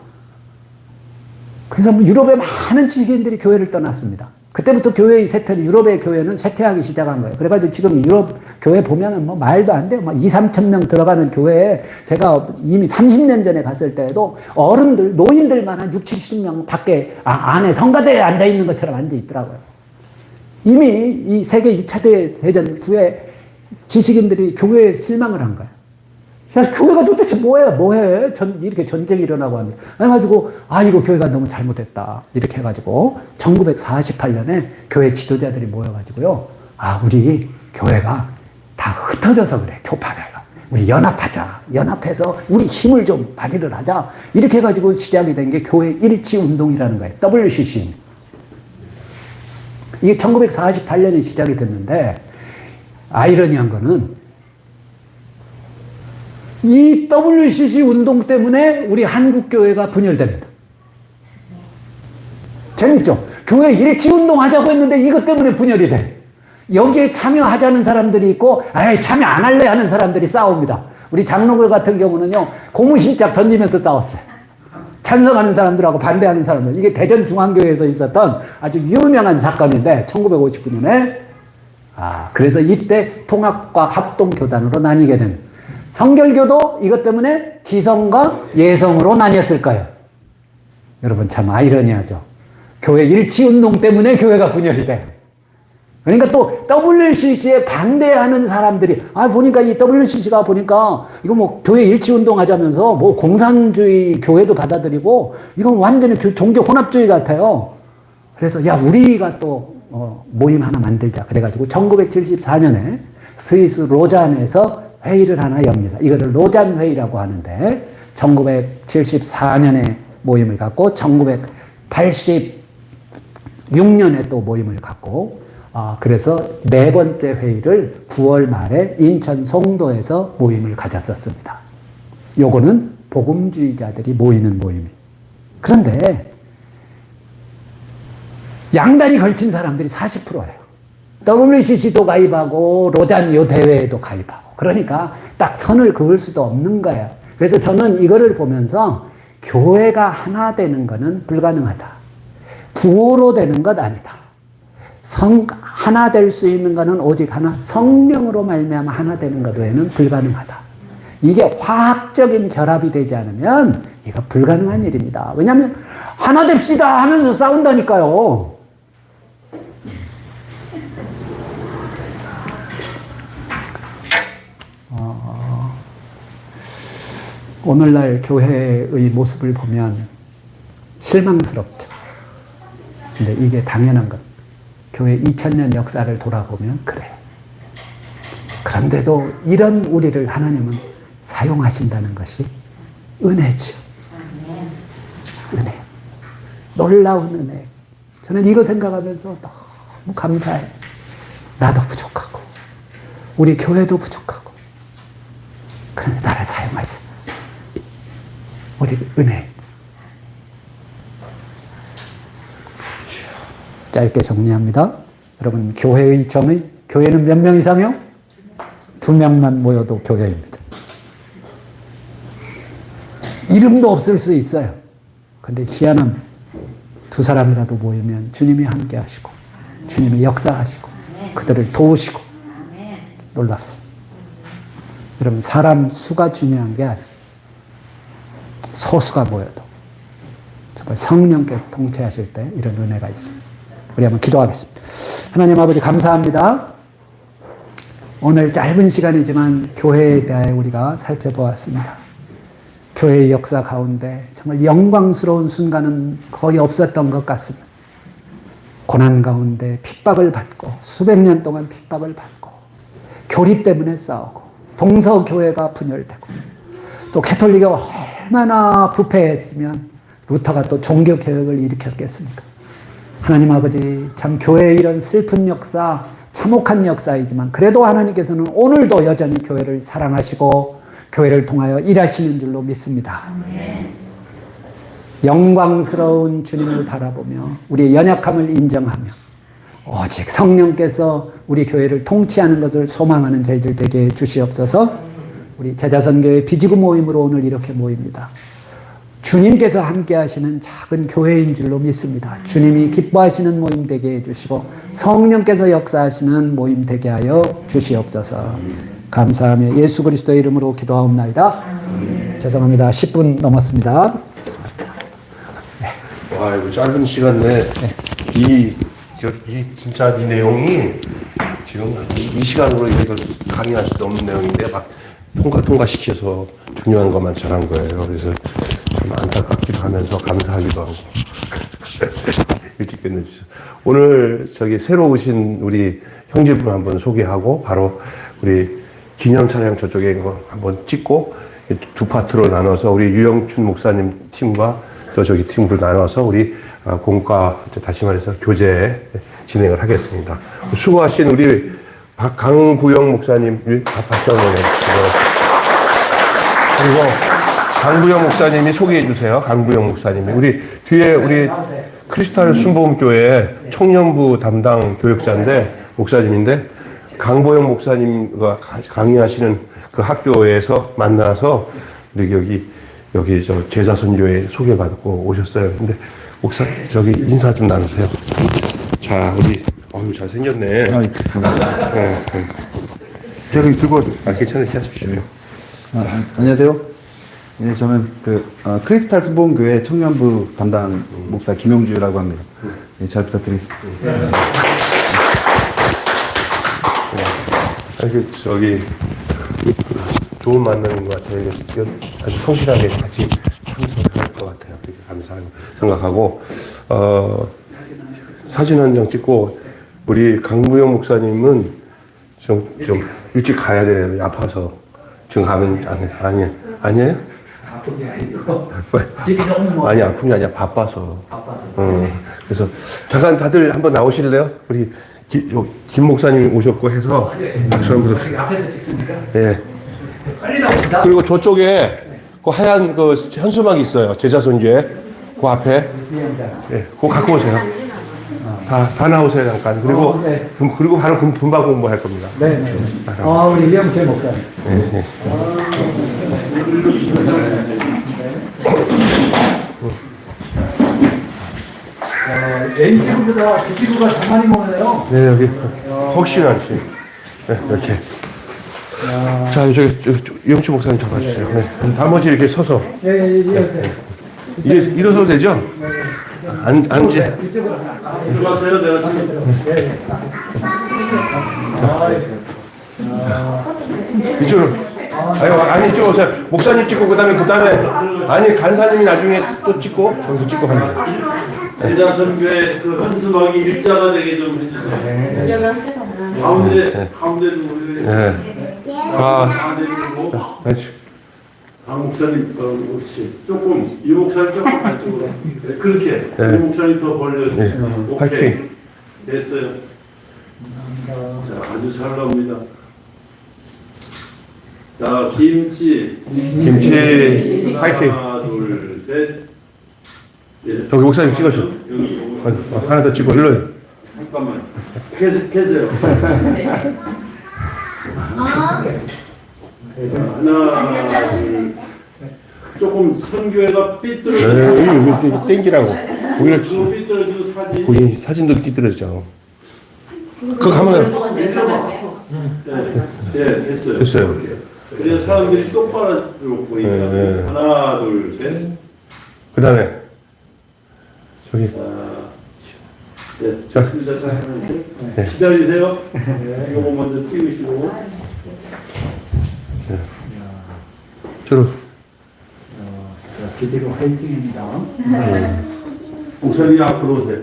그래서 유럽의 많은 지식인들이 교회를 떠났습니다. 그때부터 교회의 유럽의 교회는 쇠퇴하기 시작한 거예요. 그래가지고 지금 유럽 교회 보면은 뭐 말도 안 돼요. 막 2, 3천 명 들어가는 교회에 제가 이미 30년 전에 갔을 때에도 어른들, 노인들만 한 6, 70명 밖에 안에 성가대에 앉아 있는 것처럼 앉아 있더라고요. 이미 이 세계 2차 대전 후에 지식인들이 교회에 실망을 한 거예요. 야, 교회가 도대체 뭐해? 이렇게 전쟁이 일어나고 하는데. 그래가지고, 이거 교회가 너무 잘못했다. 이렇게 해가지고, 1948년에 교회 지도자들이 모여가지고요. 우리 교회가 다 흩어져서 그래. 교파별로. 우리 연합하자. 연합해서 우리 힘을 좀 발휘를 하자. 이렇게 해가지고 시작이 된 게 교회 일치운동이라는 거예요. WCC. 이게 1948년에 시작이 됐는데, 아이러니한 거는, 이 WCC 운동 때문에 우리 한국교회가 분열됩니다. 재밌죠? 교회 일치운동 하자고 했는데 이것 때문에 분열이 돼. 여기에 참여하자는 사람들이 있고, 참여 안 할래 하는 사람들이 싸웁니다. 우리 장로교 같은 경우는요, 고무신짝 던지면서 싸웠어요. 찬성하는 사람들하고 반대하는 사람들. 이게 대전중앙교회에서 있었던 아주 유명한 사건인데, 1959년에. 그래서 이때 통합과 합동교단으로 나뉘게 됩니다. 성결교도 이것 때문에 기성과 예성으로 나뉘었을 거예요. 여러분 참 아이러니하죠. 교회 일치운동 때문에 교회가 분열이 돼요. 그러니까 또 WCC에 반대하는 사람들이 보니까 이 WCC가 보니까 이거 뭐 교회 일치운동 하자면서 뭐 공산주의 교회도 받아들이고 이건 완전히 종교 혼합주의 같아요. 그래서 우리가 또 모임 하나 만들자. 그래가지고 1974년에 스위스 로잔에서 회의를 하나 엽니다. 이거를 로잔 회의라고 하는데 1974년에 모임을 갖고 1986년에 또 모임을 갖고 그래서 네 번째 회의를 9월 말에 인천 송도에서 모임을 가졌었습니다. 요거는 복음주의자들이 모이는 모임이에요. 그런데 양다리 걸친 사람들이 40%예요. WCC도 가입하고 로잔 요 대회에도 가입하고 그러니까 딱 선을 그을 수도 없는 거예요. 그래서 저는 이거를 보면서 교회가 하나 되는 것은 불가능하다. 구호로 되는 것 아니다. 하나 될 수 있는 것은 오직 하나, 성령으로 말미암아 하나 되는 것 외에는 불가능하다. 이게 화학적인 결합이 되지 않으면 이거 불가능한 일입니다. 왜냐하면 하나 됩시다 하면서 싸운다니까요. 오늘날 교회의 모습을 보면 실망스럽죠. 근데 이게 당연한 것. 교회 2000년 역사를 돌아보면 그래요. 그런데도 이런 우리를 하나님은 사용하신다는 것이 은혜죠. 은혜. 놀라운 은혜. 저는 이거 생각하면서 너무 감사해요. 나도 부족하고, 우리 교회도 부족하고, 그런데 나를 사용하세요. 오직 은혜. 짧게 정리합니다. 여러분, 교회의 정의, 교회는 몇 명 이상이요? 2명만 모여도 교회입니다. 이름도 없을 수 있어요. 근데 희한한 2사람이라도 모이면 주님이 함께 하시고, 주님이 역사하시고, 그들을 도우시고, 놀랍습니다. 여러분, 사람 수가 중요한 게 아니에요. 소수가 모여도 정말 성령께서 통치하실 때 이런 은혜가 있습니다. 우리 한번 기도하겠습니다. 하나님 아버지 감사합니다. 오늘 짧은 시간이지만 교회에 대해 우리가 살펴보았습니다. 교회의 역사 가운데 정말 영광스러운 순간은 거의 없었던 것 같습니다. 고난 가운데 핍박을 받고 수백 년 동안 핍박을 받고 교리 때문에 싸우고 동서교회가 분열되고 또 가톨릭이 얼마나 부패했으면 루터가 또 종교개혁을 일으켰겠습니까? 하나님 아버지, 참 교회의 이런 슬픈 역사, 참혹한 역사이지만 그래도 하나님께서는 오늘도 여전히 교회를 사랑하시고 교회를 통하여 일하시는 줄로 믿습니다. 영광스러운 주님을 바라보며 우리의 연약함을 인정하며 오직 성령께서 우리 교회를 통치하는 것을 소망하는 저희들 되게 주시옵소서. 우리 제자선교회 비지구 모임으로 오늘 이렇게 모입니다. 주님께서 함께 하시는 작은 교회인 줄로 믿습니다. 주님이 기뻐하시는 모임 되게 해주시고 성령께서 역사하시는 모임 되게 하여 주시옵소서. 감사하며 예수 그리스도의 이름으로 기도하옵나이다. 죄송합니다. 10분 넘었습니다. 죄송합니다. 와, 이거 짧은 시간 내에 이 진짜 이 내용이 지금 이 시간으로 이걸 강의할 수도 없는 내용인데 막 통과시켜서 중요한 것만 전한 거예요. 그래서 좀 안타깝기도 하면서 감사하기도 하고 일찍 끝내주셔서 오늘 새로 오신 우리 형제분 한번 소개하고 바로 우리 기념 촬영 저쪽에 거 한번 찍고 두 파트로 나눠서 우리 유영춘 목사님 팀과 저기 팀으로 나눠서 우리 공과 다시 말해서 교제 진행을 하겠습니다. 수고하신 우리 강구영 목사님, 박수 한번 해주시고 그리고 강구영 목사님이 소개해 주세요. 강구영 목사님이 우리 뒤에 우리 크리스탈 순복음교회 청년부 담당 교역자인데 목사님인데 강보영 목사님과 강의하시는 그 학교에서 만나서 여기 저 제자선교회 소개받고 오셨어요. 근데 목사 인사 좀 나누세요. 자, 우리 잘생겼네. 네. 저기 들고 괜찮으게 하십시오. 안녕하세요. 네, 저는 크리스탈 순복음교회 청년부 담당 목사 김용주라고 합니다. 네, 잘 부탁드리겠습니다. 좋은 만남인 것 같아요. 아주 성실하게 같이 참석할 것 같아요. 되게 감사하고 생각하고 사진 한 장 찍고 우리 강무영 목사님은 좀 일찍 가야 되네요. 아파서 지금 가면 아니에요? 아픈 게 아니고 집이 너무 아니 아픈 게 아니라 바빠서. 그래서 잠깐 다들 한번 나오실래요? 우리 김 목사님 오셨고 해서 박수 한번 부탁드립니다. 앞에서 찍습니까? 네. 빨리 나옵니다. 그리고 저쪽에 그 하얀 그 현수막이 있어요. 제자손교회 그 앞에. 네, 그거 갖고 오세요. 다 나오세요 잠깐. 그리고 그리고 바로 분바 공부할 겁니다. 네. 우리 이영재 목사님. 네. A지구보다 B지구가 더 많이 모네요. 네, 여기 혹시나지. 네, 이렇게. 자, 저기 영치 목사님 잡아주세요. 네. 나머지 이렇게 서서. 이어주세요. 일어서도 되죠? 앉지. 이쪽으로. 들어가세요, 내가 지금. 이쪽으로. 아니, 이쪽으로 오세요. 목사님 찍고, 그 다음에, 아니, 간사님이 나중에 또 찍고, 거기서 찍고 합니다. 제자선교회 그 현수막이 일자가 되게 좀 해주세요. 가운데도 우리 가운데도 강 목사님 그렇지. 조금 이 목사님 조금 안쪽으로 그렇게 이 목사님 더 벌려주세요. 오케이. 파이팅. 됐어요. 자, 아주 잘 나옵니다. 자, 김치 파이팅. 하나, 둘, 셋. 예. 저기 목사님 찍어줘. 여기 하나 더 찍고, 일로. 잠깐만. 계세요. 하나, 둘. 조금 선교회가 삐뚤어지고. 이거 땡기라고. 오히려 그 삐뚤어지고 사진. 본인 사진도 삐뚤어지죠. 그거 가면 네, 됐어요. 됐어요. 그래서 사람들이 똑바로 보이니까. 네. 하나, 둘, 셋. 그 다음에, 저기, 네, 좋습니다. 자, 기다리세요. 네, 이거 먼저 찍으시고. 저로. 기대로 화이팅입니다. 목사님 앞으로 오세요.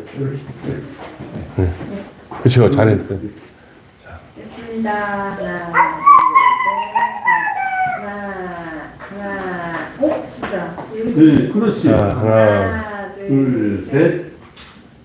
그렇죠. 잘해. 됐습니다. 하나, 둘, 셋. 하나, 진짜. 네, 그렇지. 자, 하나, 하나, 둘, 둘, 셋.